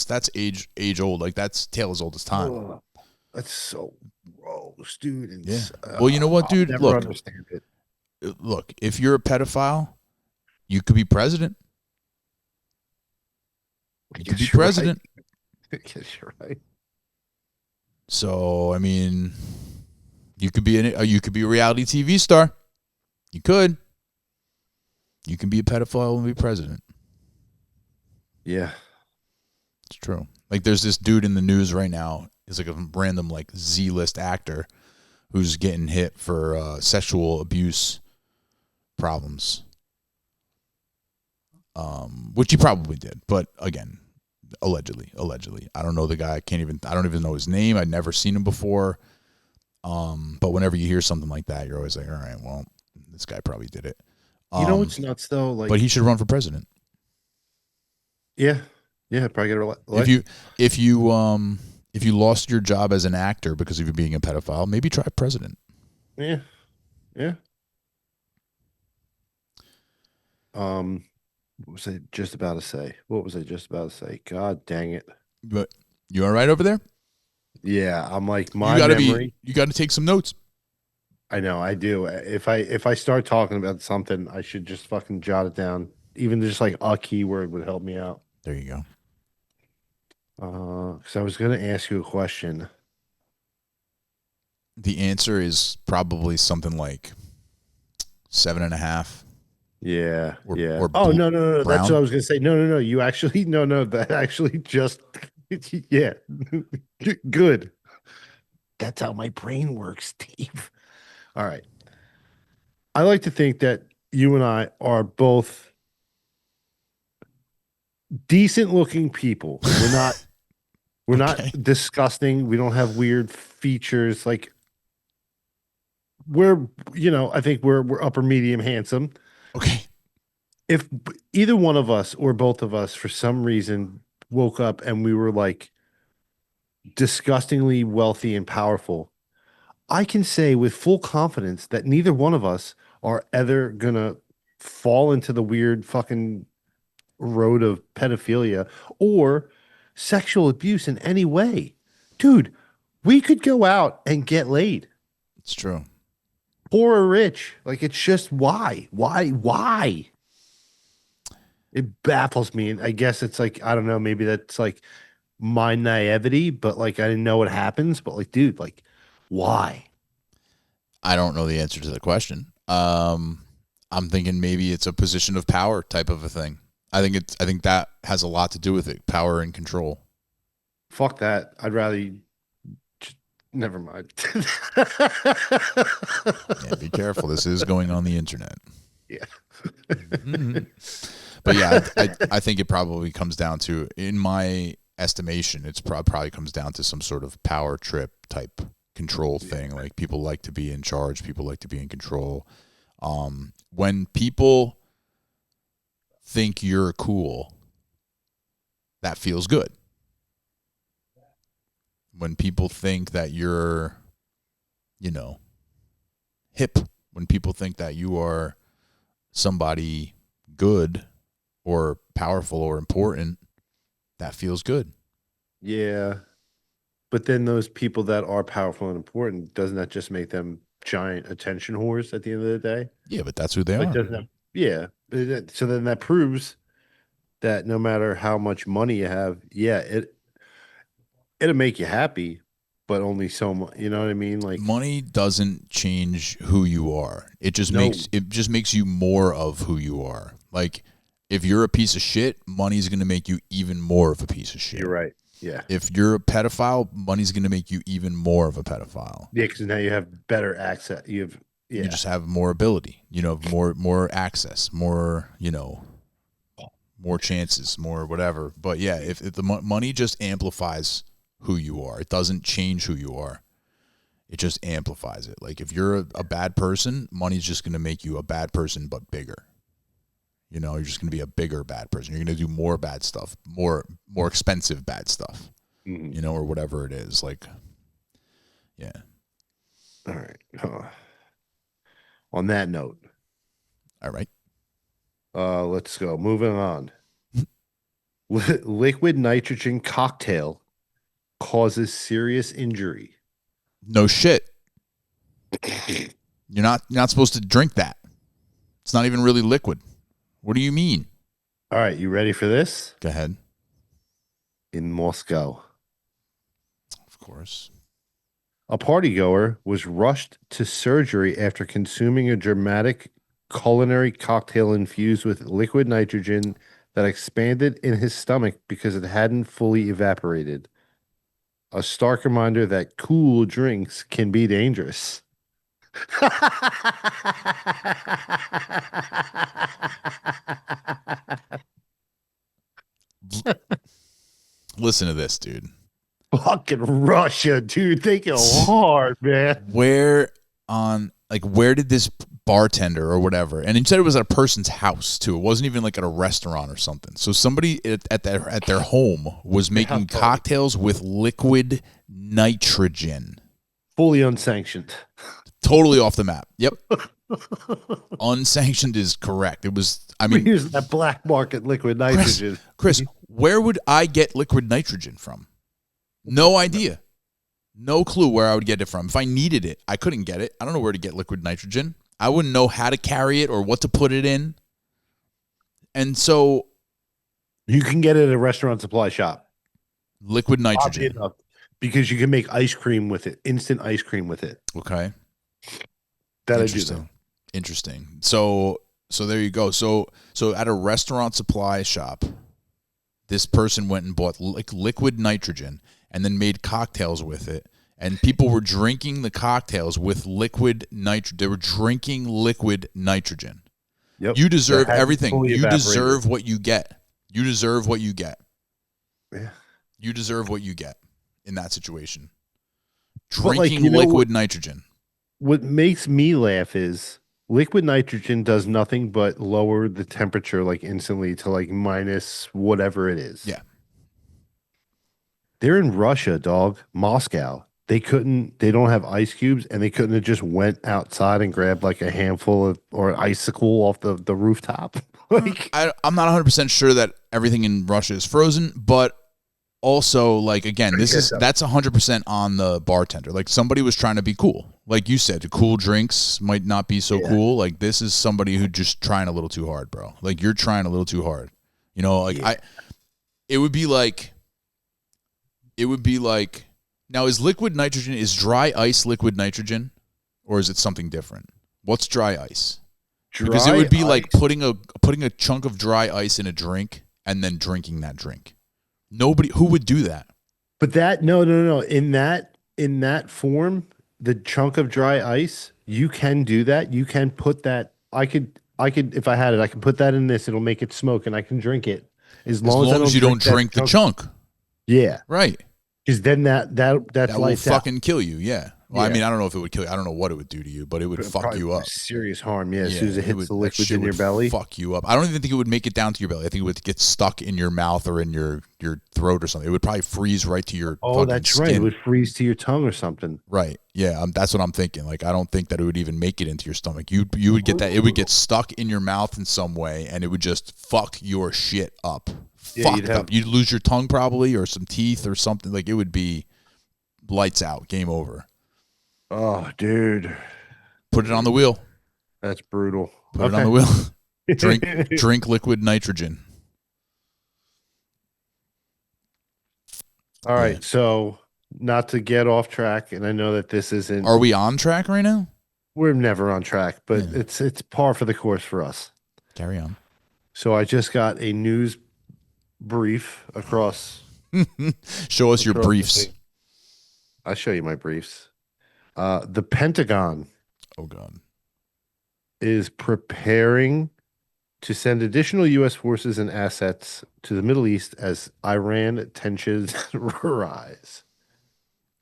that's age old. Like that's tale as old as time. Ugh, that's so gross, dude. And Yeah. Well, you know what, dude? I'll never Look. understand it. Look, if you're a pedophile, you could be president. You could be Guess you're president. Right. I guess you're right. So, I mean, you could be a reality TV star. You could. You can be a pedophile and be president. Yeah. It's true. Like, there's this dude in the news right now. He's like a random, like, Z-list actor who's getting hit for sexual abuse problems. Which he probably did. But, again, allegedly. I don't know the guy. I don't even know his name. I'd never seen him before. But whenever you hear something like that, you're always like, all right, well, this guy probably did it. You know what's nuts though? Like, but he should run for president. yeah, probably get elected. If you lost your job as an actor because of you being a pedophile, maybe try president. Yeah. What was I just about to say? God dang it. But you all right over there? Yeah, I'm like You my gotta memory. you gotta take some notes. I know I do. If I start talking about something, I should just fucking jot it down. Even just like a keyword would help me out. There you go. Because I was gonna ask you a question. The answer is probably something like 7.5. Yeah, Or- yeah. or Oh no. That's brown? what I was gonna say. No. You actually no. That actually just yeah. Good. That's how my brain works, Steve. All right. I like to think that you and I are both decent looking people. We're Okay. not disgusting. We don't have weird features. Like I think we're upper medium handsome. Okay. If either one of us or both of us for some reason woke up and we were like disgustingly wealthy and powerful, I can say with full confidence that neither one of us are ever gonna fall into the weird fucking road of pedophilia or sexual abuse in any way. Dude, we could go out and get laid. It's true. Poor or rich. Like it's just why? Why? It baffles me. And I guess it's like, I don't know, maybe that's like my naivety, but like I didn't know what happens. But like, dude, like, why? I don't know the answer to the question. I'm thinking maybe it's a position of power type of a thing. I think that has a lot to do with it. Power and control. Fuck that. I'd rather never mind. Yeah, be careful. This is going on the internet. Yeah. Mhm. But yeah, I think it probably comes down to, in my estimation, it's probably comes down to some sort of power trip type control thing. Like people like to be in charge. People like to be in control. When people think you're cool, that feels good. When people think that you're, hip, when people think that you are somebody good or powerful or important, that feels good. Yeah. But then those people that are powerful and important, doesn't that just make them giant attention whores at the end of the day? Yeah, but that's who they Like, are. doesn't that, yeah. So then that proves that no matter how much money you have, yeah, it'll make you happy, but only so much. You know what I mean? Like Money doesn't change who you are. It just No. makes you more of who you are. Like if you're a piece of shit, money's going to make you even more of a piece of shit. you're right. Yeah. If you're a pedophile, money's going to make you even more of a pedophile. Yeah, because now you have better access. You just have more ability, more access, more, more chances, more whatever. But yeah, if the money just amplifies who you are, it doesn't change who you are. It just amplifies it. Like if you're a bad person, money's just going to make you a bad person, but bigger. You're just going to be a bigger bad person. You're going to do more bad stuff, more expensive bad stuff. Mhm. you know, or whatever it is. Like, yeah. All right. On that note, All right. let's go. Moving on. Liquid nitrogen cocktail causes serious injury. No shit. You're not supposed to drink that. It's not even really liquid. What do you mean? All right, you ready for this? Go ahead. In Moscow, Of course. a partygoer was rushed to surgery after consuming a dramatic culinary cocktail infused with liquid nitrogen that expanded in his stomach because it hadn't fully evaporated. A stark reminder that cool drinks can be dangerous. Listen to this, dude. Fucking Russia, dude. They go hard, man. Where did this bartender or whatever, and he said it was at a person's house too. It wasn't even like at a restaurant or something. So somebody at their home was making cocktails with liquid nitrogen. Fully unsanctioned. Totally off the map. Yep. Unsanctioned is correct. It was, I We're mean, using that black market liquid nitrogen. Chris, where would I get liquid nitrogen from? No idea. No clue where I would get it from. If I needed it, I couldn't get it. I don't know where to get liquid nitrogen. I wouldn't know how to carry it or what to put it in. And so, You can get it at a restaurant supply shop. liquid Oddly nitrogen. enough, because you can make ice cream with it, instant ice cream with it. Okay. That I do Interesting. know. Interesting. So there you go. So at a restaurant supply shop, this person went and bought liquid nitrogen and then made cocktails with it. And people were drinking the cocktails with liquid nitrogen. They were drinking liquid nitrogen. Yep. You deserve That hadn't everything. fully You evaporated. deserve what you get. You deserve what you get. Yeah. You deserve what you get in that situation. But, like, Drinking you know liquid nitrogen. What makes me laugh is liquid nitrogen does nothing but lower the temperature like instantly to like minus whatever it is. Yeah. They're in Russia, dog, Moscow. They don't have ice cubes and they couldn't have just went outside and grabbed like a handful of or an icicle off the rooftop. Like, I'm not 100% sure that everything in Russia is frozen, but also, like, again, that's 100% on the bartender. Like, somebody was trying to be cool. Like you said, the cool drinks might not be so cool. Like, this is somebody who just trying a little too hard, bro. Like, you're trying a little too hard. You know, like, it would be like, now is liquid nitrogen, is dry ice liquid nitrogen, or is it something different? What's dry ice? Because it would be like putting a chunk of dry ice in a drink and then drinking that drink. Who would do that? But that no. In that form, the chunk of dry ice, you can do that. You can put that. I could if I had it, I can put that in this. It'll make it smoke, and I can drink it as long as you don't drink the chunk. Yeah, Right. because then that's That will lights out. fucking kill you. Yeah. Well, I Yeah. mean, I don't know if it would kill you. I don't know what it would do to you, but it would fuck Probably you up. serious harm. Yeah, as soon as it hits would- the that liquid shit in your would belly. fuck you up. I don't even think it would make it down to your belly. I think it would get stuck in your mouth or in your throat or something. It would probably freeze right to your Oh, fucking that's skin. right. It would freeze to your tongue or something. Right. Yeah. That's what I'm thinking. Like, I don't think that it would even make it into your stomach. You would get that. It would get stuck in your mouth in some way, and it would just fuck your shit up. Yeah, Fucked up. You'd lose your tongue probably, or some teeth or something. Like, it would be lights out. Game over. Oh, dude, Put it on the wheel. that's brutal. Put it on the wheel. Drink liquid nitrogen. All right, Yeah. so not to get off track, and I know that this isn't. Are we on track right now? We're never on track, but Yeah. it's par for the course for us. Carry on. So I just got a news brief across. Show us your across the briefs. thing. I'll show you my briefs. The Pentagon Oh, God. is preparing to send additional U.S. forces and assets to the Middle East as Iran tensions rise.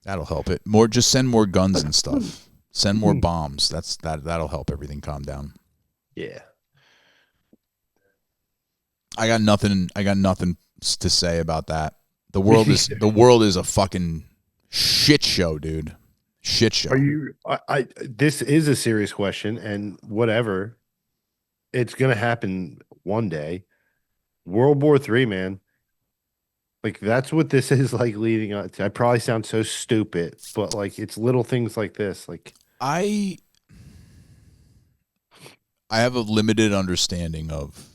That'll help it. Just send more guns and stuff. Send more bombs. That'll help everything calm down. Yeah. I got nothing to say about that. The world is a fucking shit show, dude. Shit show. Are you? This is a serious question, and whatever, it's gonna happen one day. World War III, man. Like that's what this is like leading up to. I probably sound so stupid, but like it's little things like this. Like I have a limited understanding of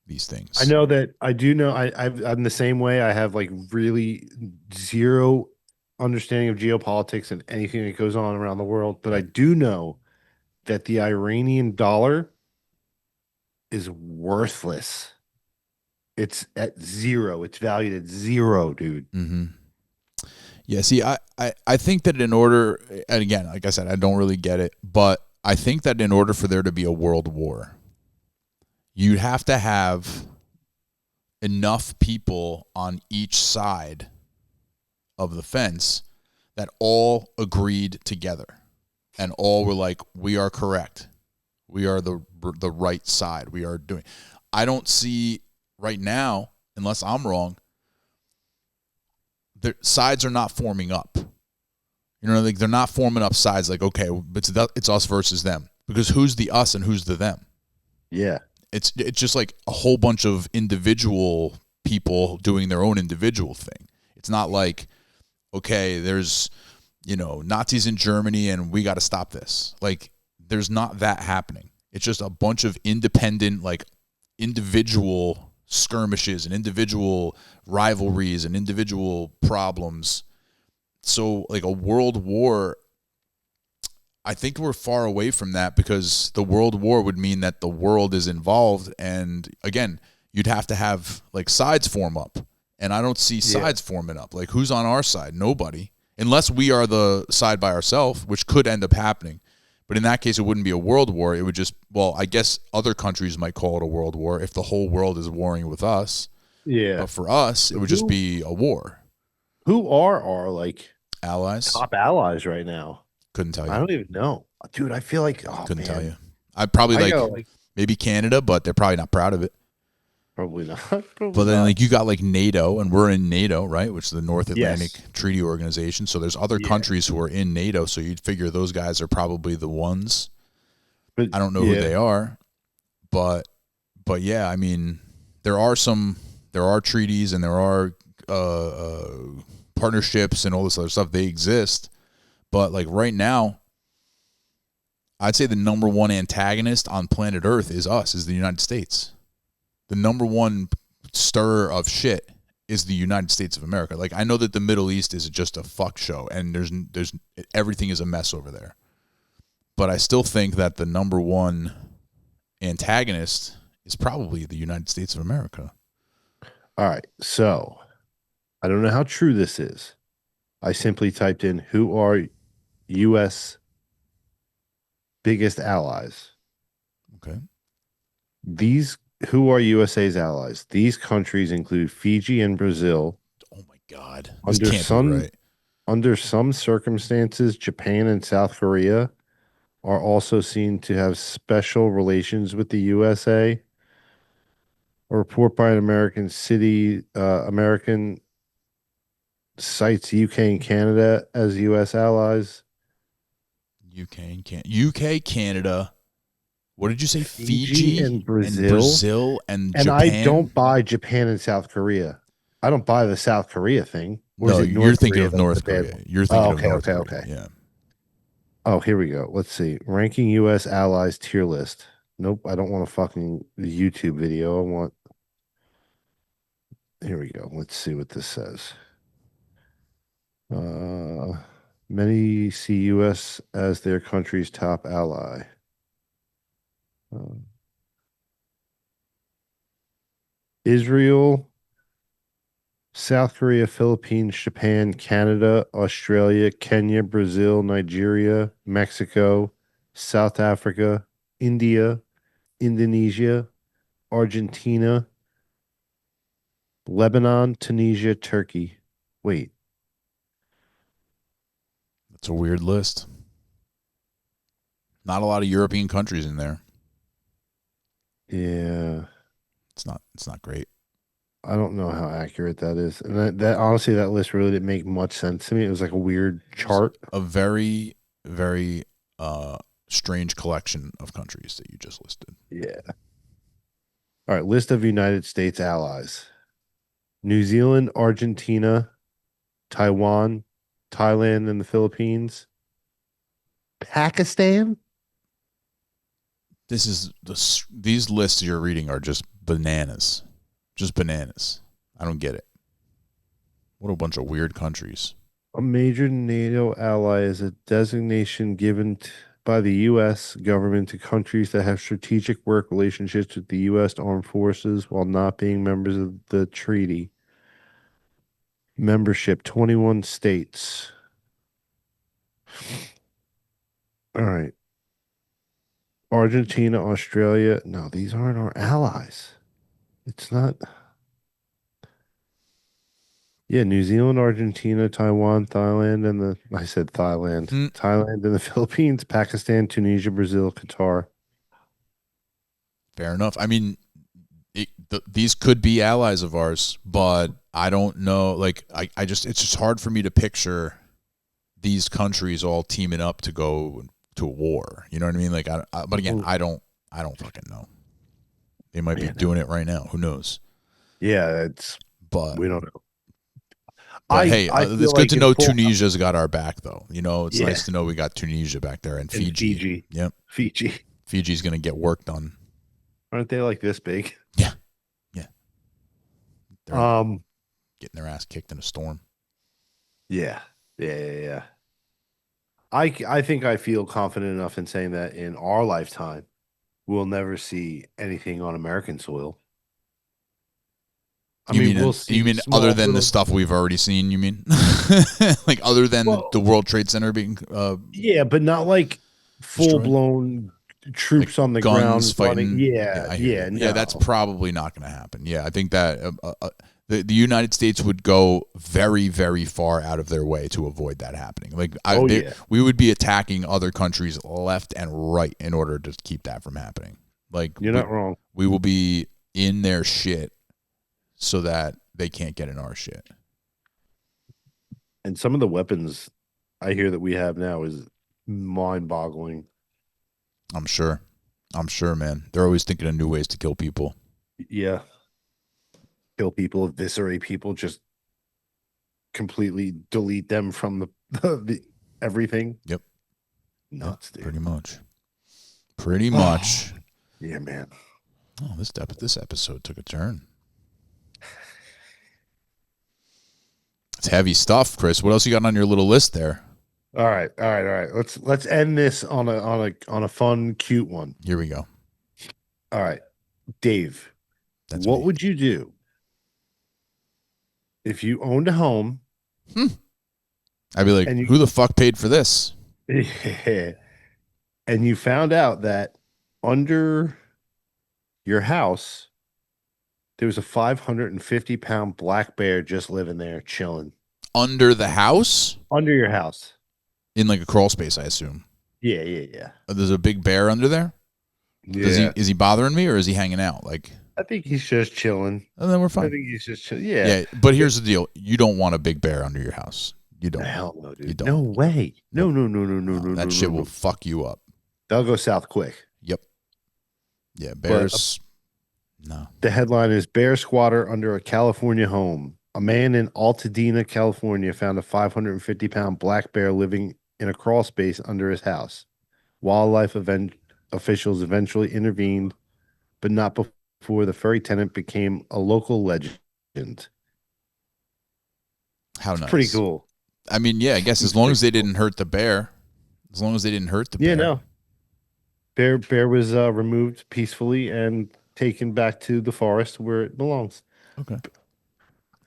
these things. I know that I do know I'm the same way. I have like really zero understanding of geopolitics and anything that goes on around the world, but I do know that the Iranian dollar is worthless. It's at zero. It's valued at zero, dude. Mm-hmm. Yeah, see, I think that in order, and again, like I said, I don't really get it, but I think that in order for there to be a world war, you'd have to have enough people on each side of the fence that all agreed together and all were like, we are correct. We are the right side. We are doing. I don't see right now, unless I'm wrong, the sides are not forming up. You know, like they're not forming up sides like, okay, it's us versus them. Because who's the us and who's the them? Yeah. It's just like a whole bunch of individual people doing their own individual thing. It's not like, okay, there's, Nazis in Germany and we got to stop this. Like, there's not that happening. It's just a bunch of independent, like, individual skirmishes and individual rivalries and individual problems. So, like, a world war, I think we're far away from that because the world war would mean that the world is involved. And again, you'd have to have like sides form up. And I don't see sides forming up. Like who's on our side? Nobody. Unless we are the side by ourselves, which could end up happening. But in that case, it wouldn't be a world war. It would just, well, I guess other countries might call it a world war if the whole world is warring with us. Yeah. But for us, it would just be a war. Who are our like Allies? top allies right now? Couldn't tell you. I don't even know. Dude, I feel like Couldn't tell you. I'd probably maybe Canada, but they're probably not proud of it. Probably not. But then like you got like NATO, and we're in NATO, right? Which is the North Atlantic Treaty Organization. So there's other countries who are in NATO, so you'd figure those guys are probably the ones. But, I don't know who they are. But yeah, I mean, there are treaties and there are partnerships and all this other stuff. They exist. But like right now, I'd say the number one antagonist on planet Earth is us, is the United States. The number one stirrer of shit is the United States of America. Like I know that the Middle East is just a fuck show, and there's everything is a mess over there. But I still think that the number one antagonist is probably the United States of America. All right. So I don't know how true this is. I simply typed in who are U.S. biggest allies. Okay. Who are USA's allies? These countries include Fiji and Brazil. Oh my God. This can't be right. Under some circumstances, Japan and South Korea are also seen to have special relations with the USA. A report by an American cites UK and Canada as US allies. UK, Canada. What did you say? Fiji and Brazil and Japan. And I don't buy Japan and South Korea. I don't buy the South Korea thing. No, you're thinking of North Korea. You're thinking of North Korea. Okay. Yeah. Oh, here we go. Let's see. Ranking U.S. allies tier list. Nope, I don't want a fucking YouTube video. I want. Here we go. Let's see what this says. Many see U.S. as their country's top ally. Israel, South Korea, Philippines, Japan, Canada, Australia, Kenya, Brazil, Nigeria, Mexico, South Africa, India, Indonesia, Argentina, Lebanon, Tunisia, Turkey. Wait. That's a weird list. Not a lot of European countries in there. Yeah. It's not great. I don't know how accurate that is. And that honestly, that list really didn't make much sense to me. It was like a weird chart. A very, very strange collection of countries that you just listed. Yeah. All right. List of United States allies: New Zealand, Argentina, Taiwan, Thailand, and the Philippines. Pakistan? These lists you're reading are just bananas. Just bananas. I don't get it. What a bunch of weird countries. A major NATO ally is a designation given by the U.S. government to countries that have strategic work relationships with the U.S. Armed Forces while not being members of the treaty. Membership, 21 states. All right. Argentina, Australia. No, these aren't our allies. It's not. Yeah, New Zealand, Argentina, Taiwan, Thailand, and I said Thailand. Thailand and the Philippines, Pakistan, Tunisia, Brazil, Qatar. Fair enough. I mean, these could be allies of ours, but I don't know. Like, it's just hard for me to picture these countries all teaming up to go to war. You know what I mean? Like, but again, I don't fucking know. They might be doing it right now. Who knows? Yeah, but we don't know. But it's good to know Tunisia's got our back, though. You know, it's nice to know we got Tunisia back there and Fiji. Yep. Fiji. Fiji's going to get work done. Aren't they like this big? Yeah. Yeah. They're getting their ass kicked in a storm. Yeah. I think I feel confident enough in saying that in our lifetime, we'll never see anything on American soil. You mean other than the stuff we've already seen? You mean like other than the World Trade Center being? Yeah, but not like full blown troops on the ground fighting. Yeah. No. That's probably not going to happen. Yeah, I think that the United States would go very, very far out of their way to avoid that happening. Like, we would be attacking other countries left and right in order to keep that from happening. Like, you're not wrong. We will be in their shit so that they can't get in our shit. And some of the weapons I hear that we have now is mind-boggling. I'm sure, man. They're always thinking of new ways to kill people. Yeah. Kill people, eviscerate people, just completely delete them from the everything. Yep. Nuts, dude. Pretty much. Yeah, man. Oh, this episode took a turn. It's heavy stuff, Chris. What else you got on your little list there? All right. Let's end this on a fun, cute one. Here we go. All right, Dave. What would you do if you owned a home? I'd be like, who the fuck paid for this? Yeah. And you found out that under your house, there was a 550-pound black bear just living there, chilling. Under the house? Under your house. In like a crawl space, I assume. Yeah. There's a big bear under there? Yeah. Is he bothering me or is he hanging out? Like, I think he's just chilling. And then we're fine. I think he's just chilling. Yeah. Yeah, but here's the deal. You don't want a big bear under your house. You don't. Hell no, dude. You don't. No way. No. That shit will fuck you up. They'll go south quick. Yep. Yeah, bears. No. The headline is Bear Squatter Under a California Home. A man in Altadena, California found a 550-pound black bear living in a crawl space under his house. Wildlife officials eventually intervened, but not before the furry tenant became a local legend. How nice. Pretty cool. I mean, yeah, I guess as long as they didn't hurt the bear. Yeah, no. Bear was removed peacefully and taken back to the forest where it belongs. Okay.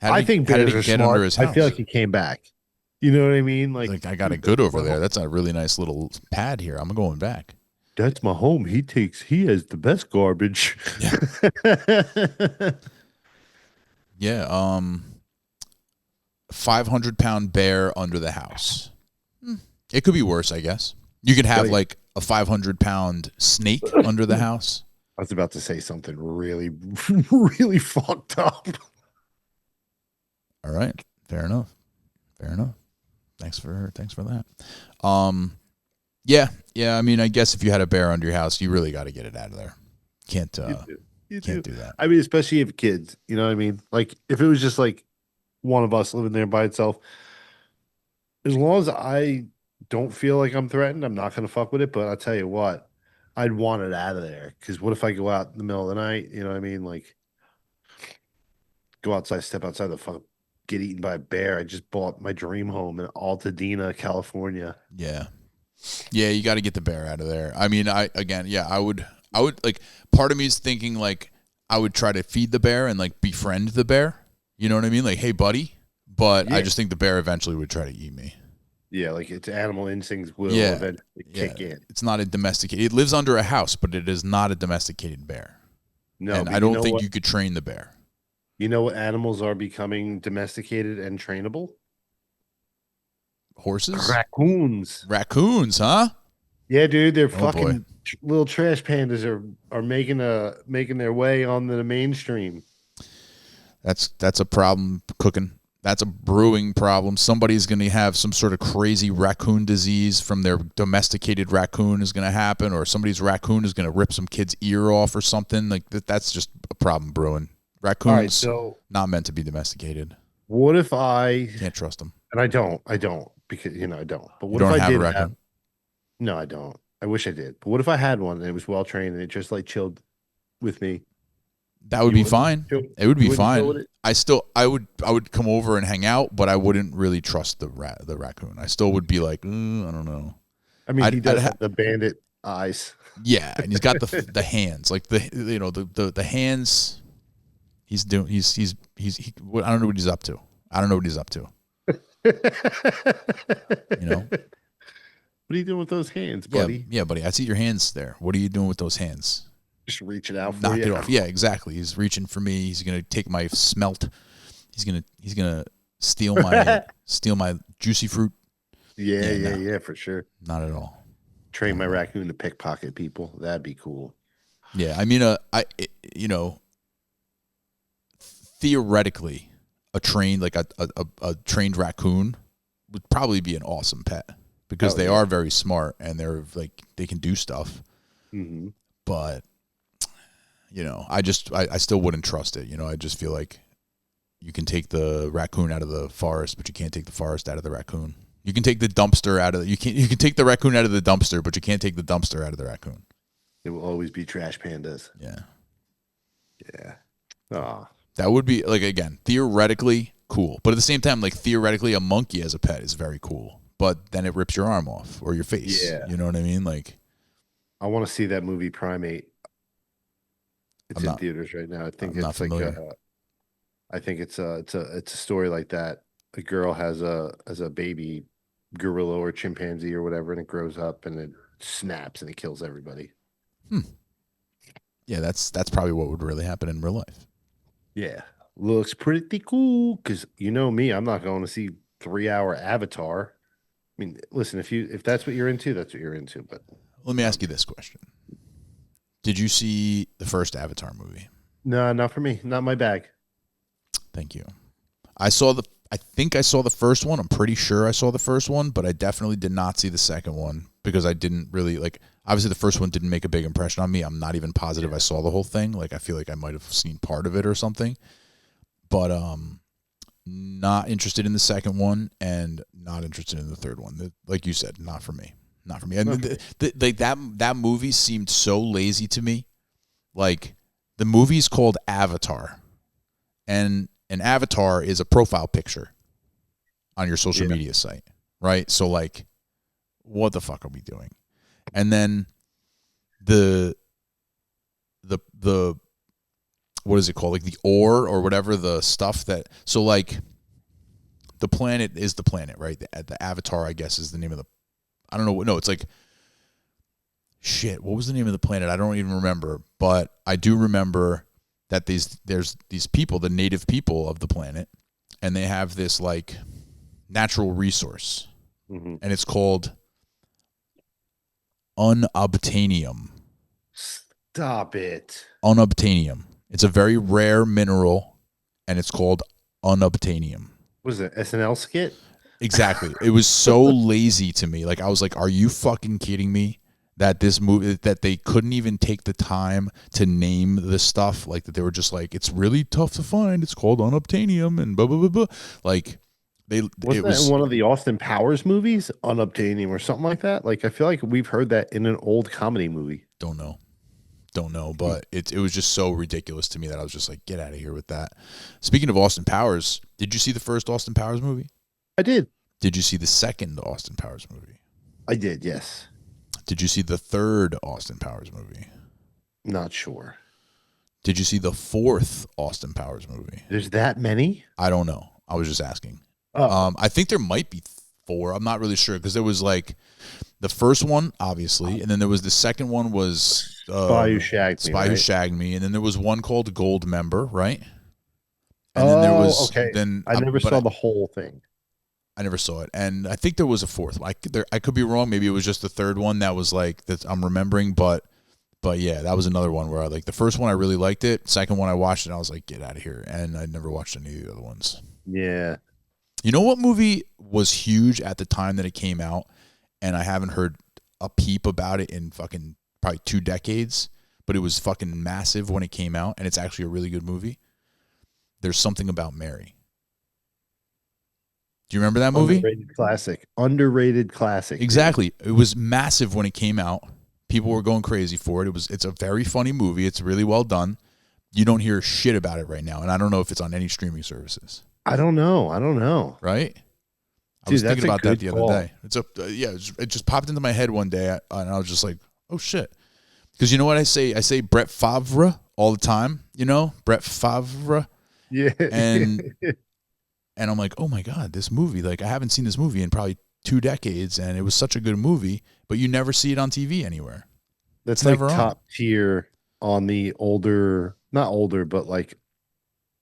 I think bears are smart. Under his house? I feel like he came back. You know what I mean? Like I got it good over there. That's a really nice little pad here. I'm going back. That's my home. He has the best garbage. Yeah. 500-pound bear under the house. It could be worse, I guess. You could have like a 500-pound snake under the house. I was about to say something really, really fucked up. All right. Fair enough. Thanks for that. Yeah. I mean, I guess if you had a bear under your house, you really got to get it out of there. Can't You can't do that. I mean, especially if kids, you know what I mean? Like if it was just like one of us living there by itself, as long as I don't feel like I'm threatened, I'm not gonna fuck with it. But I'll tell you what, I'd want it out of there. Because what if I go out in the middle of the night? You know what I mean? Like go outside, step outside the fuck, get eaten by a bear. I just bought my dream home in Altadena, California. Yeah. Yeah, you got to get the bear out of there. I mean, I would like, part of me is thinking like I would try to feed the bear and like befriend the bear. You know what I mean? Like, hey, buddy. But I Yeah. just think the bear eventually would try to eat me. Yeah, like its animal instincts will Yeah. eventually kick in. It's not a domesticated. It lives under a house, but it is not a domesticated bear. No, And but I you don't know think what? you could train the bear. You know what animals are becoming domesticated and trainable? Horses? Raccoons. Raccoons, huh? Yeah, dude, they're Oh, boy. fucking little trash pandas are making their way on the mainstream. That's a problem cooking. That's a brewing problem. Somebody's going to have some sort of crazy raccoon disease from their domesticated raccoon is going to happen, or somebody's raccoon is going to rip some kid's ear off or something. Like that's just a problem brewing. Raccoons All right, so not meant to be domesticated. what if I Can't trust them. and I don't because I don't. But You what don't if I have did a raccoon. have? No, I don't. I wish I did. But what if I had one and it was well trained and it just like chilled with me? That would You be wouldn't fine. chill- It would be you wouldn't chill fine. with it? I would come over and hang out, but I wouldn't really trust the raccoon. I still would be like, I don't know. I mean, he I'd does ha- have the bandit eyes. Yeah, and he's got the hands, like the hands. He's doing. He's. I don't know what he's up to. I don't know what he's up to. You know. What are you doing with those hands, Yeah, buddy? yeah, buddy. I see your hands there. What are you doing with those hands? Just reach it out for Knock you. it off. Yeah, exactly. He's reaching for me. He's gonna take my smelt. He's gonna steal my juicy fruit. Yeah, Yeah, no. yeah, for sure. Not at all. Train my raccoon to pickpocket people. That'd be cool. Yeah, I mean, theoretically, a trained a trained raccoon would probably be an awesome pet because Oh, they yeah. are very smart and they're like they can do stuff. Hmm. But I still wouldn't trust it. I just feel like you can take the raccoon out of the forest, but you can't take the forest out of the raccoon. You can take the dumpster out of you can take the raccoon out of the dumpster, but you can't take the dumpster out of the raccoon. It will always be trash pandas. Yeah. Yeah. Ah, That would be, like, again, theoretically cool. But at the same time, like, theoretically, a monkey as a pet is very cool. But then it rips your arm off or your face. Yeah. You know what I mean? Like, I want to see that movie Primate. It's I'm in not- theaters right now. I think I'm not it's like familiar. I think it's a story like that. A girl has a baby gorilla or chimpanzee or whatever, and it grows up and it snaps and it kills everybody. yeah, that's probably what would really happen in real life. Yeah. Looks pretty cool. Because you know me, I'm not going to see 3-hour Avatar. I mean, listen, if that's what you're into, that's what you're into. But Let me ask you this question. Did you see the first Avatar movie? no, not for me. Not my bag. Thank you. I think I saw the first one. I'm pretty sure I saw the first one, but I definitely did not see the second one because I didn't really obviously the first one didn't make a big impression on me. I'm not even positive I saw the whole thing. Like, I feel like I might have seen part of it or something, but not interested in the second one and not interested in the third one. Like you said, not for me. Not for me. And that movie seemed so lazy to me. Like, the movie's called Avatar, and an avatar is a profile picture on your social media site, right? So, like, what the fuck are we doing? And then the what is it called? Like the ore or whatever, the stuff that, so like the planet is the planet, right? The avatar, I guess, is the name of the, I don't know. No, it's like, shit, what was the name of the planet? I don't even remember, but I do remember that there's these people, the native people of the planet, and they have this like natural resource, Mhm. and it's called unobtainium. Stop it. Unobtainium. It's a very rare mineral, and it's called unobtainium. Was it SNL skit? Exactly. It was so lazy to me. Like I was like, are you fucking kidding me? That this movie that they couldn't even take the time to name the stuff, like that they were just like, it's really tough to find. It's called unobtainium and blah blah blah blah. Like Wasn't it was that in one of the Austin Powers movies, Unobtainium or something like that? Like I feel like we've heard that in an old comedy movie. don't know, but it was just so ridiculous to me that I was just like, get out of here with that. Speaking of Austin Powers, did you see the first Austin Powers movie? I did. Did you see the second Austin Powers movie? I did, yes. Did you see the third Austin Powers movie? Not sure. Did you see the fourth Austin Powers movie? There's that many? I don't know. I was just asking. Oh, I think there might be 4. I'm not really sure because there was like the first one, obviously, and then there was the second one was Spy Who Shagged Me, Spy Who right? Shagged Me, and then there was one called Gold Member, right? And then there was okay. then I never but saw the whole thing. I never saw it, and I think there was a fourth. I could be wrong. Maybe it was just the third one that was like that I'm remembering, but yeah, that was another one where I like the first one I really liked it. Second one I watched it, and I was like, get out of here, and I never watched any of the other ones. Yeah. You know what movie was huge at the time that it came out, and I haven't heard a peep about it in fucking probably 2 decades, but it was fucking massive when it came out, and it's actually a really good movie. There's Something About Mary. Do you remember that movie? Underrated classic. Exactly. It was massive when it came out. People were going crazy for it. It's a very funny movie. It's really well done. You don't hear shit about it right now, and I don't know if it's on any streaming services. I don't know. Right? I Dude, was that's thinking a about that good the call. other day. It just popped into my head one day, and I was just like, oh shit. Because you know what I say? I say Brett Favre all the time. You know, Brett Favre. Yeah. And I'm like, oh my God, this movie, like I haven't seen this movie in probably 2 decades, and it was such a good movie, but you never see it on TV anywhere. That's It's like never on. top tier on the older, not older, but like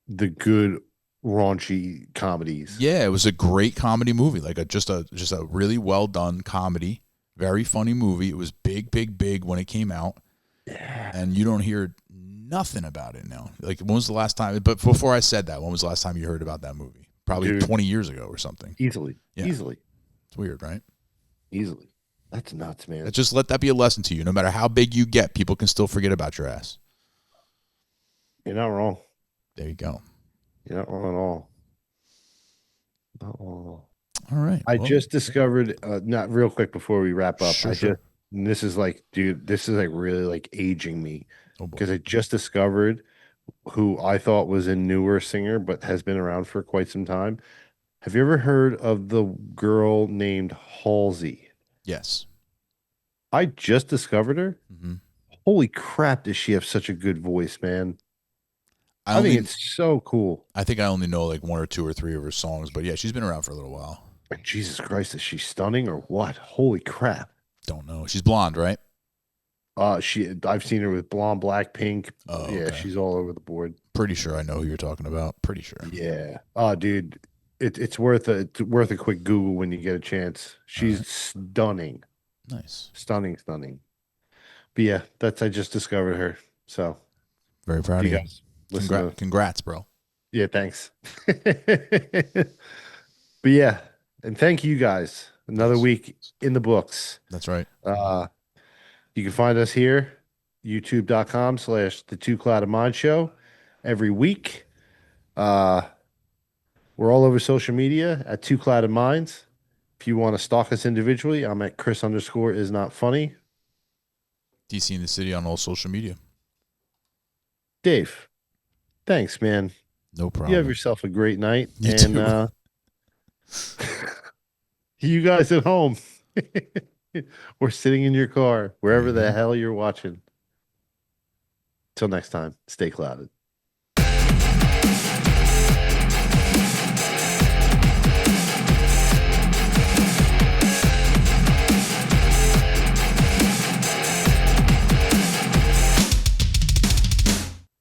the good raunchy comedies. Yeah, it was a great comedy movie, like just a really well done comedy, very funny movie. It was big when it came out, and you don't hear nothing about it now. Like when was the last time? But before I said that, when was the last time you heard about that movie? Probably Dude. 20 years ago or something. Easily. Yeah. Easily. It's weird, right? Easily. That's nuts, man. Just let that be a lesson to you. No matter how big you get, people can still forget about your ass. You're not wrong. There you go. You're not wrong at all. Not wrong at all. All right. I well, just discovered, not real quick before we wrap up. Sure. And this is like, dude, this is like really like aging me oh boy. because I just discovered who I thought was a newer singer, but has been around for quite some time. Have you ever heard of the girl named Halsey? Yes. I just discovered her. Mm-hmm. Holy crap, does she have such a good voice, man? I think think it's so cool. I think I only know like 1 or 2 or 3 of her songs, but yeah, she's been around for a little while. And Jesus Christ, is she stunning or what? Holy crap. Don't know. She's blonde, right? I've seen her with blonde, black, pink. Oh, yeah, okay. she's all over the board. Pretty sure I know who you're talking about. Pretty sure. Yeah. Oh, dude, it's worth a quick Google when you get a chance. She's stunning, Nice. stunning. But yeah, I just discovered her. So Very proud you of you. guys listen to, Congrats, bro. yeah, thanks. But yeah, and thank you guys. Another week in the books. That's right. You can find us here, youtube.com/the Two Clouded Mind Show every week. We're all over social media at Two Clouded Minds. If you want to stalk us individually, I'm at Chris_is_not_funny. DC in the City on all social media. Dave, thanks, man. No problem. You have yourself a great night. You and you guys at home or sitting in your car, wherever the hell you're watching. Till next time, stay clouded.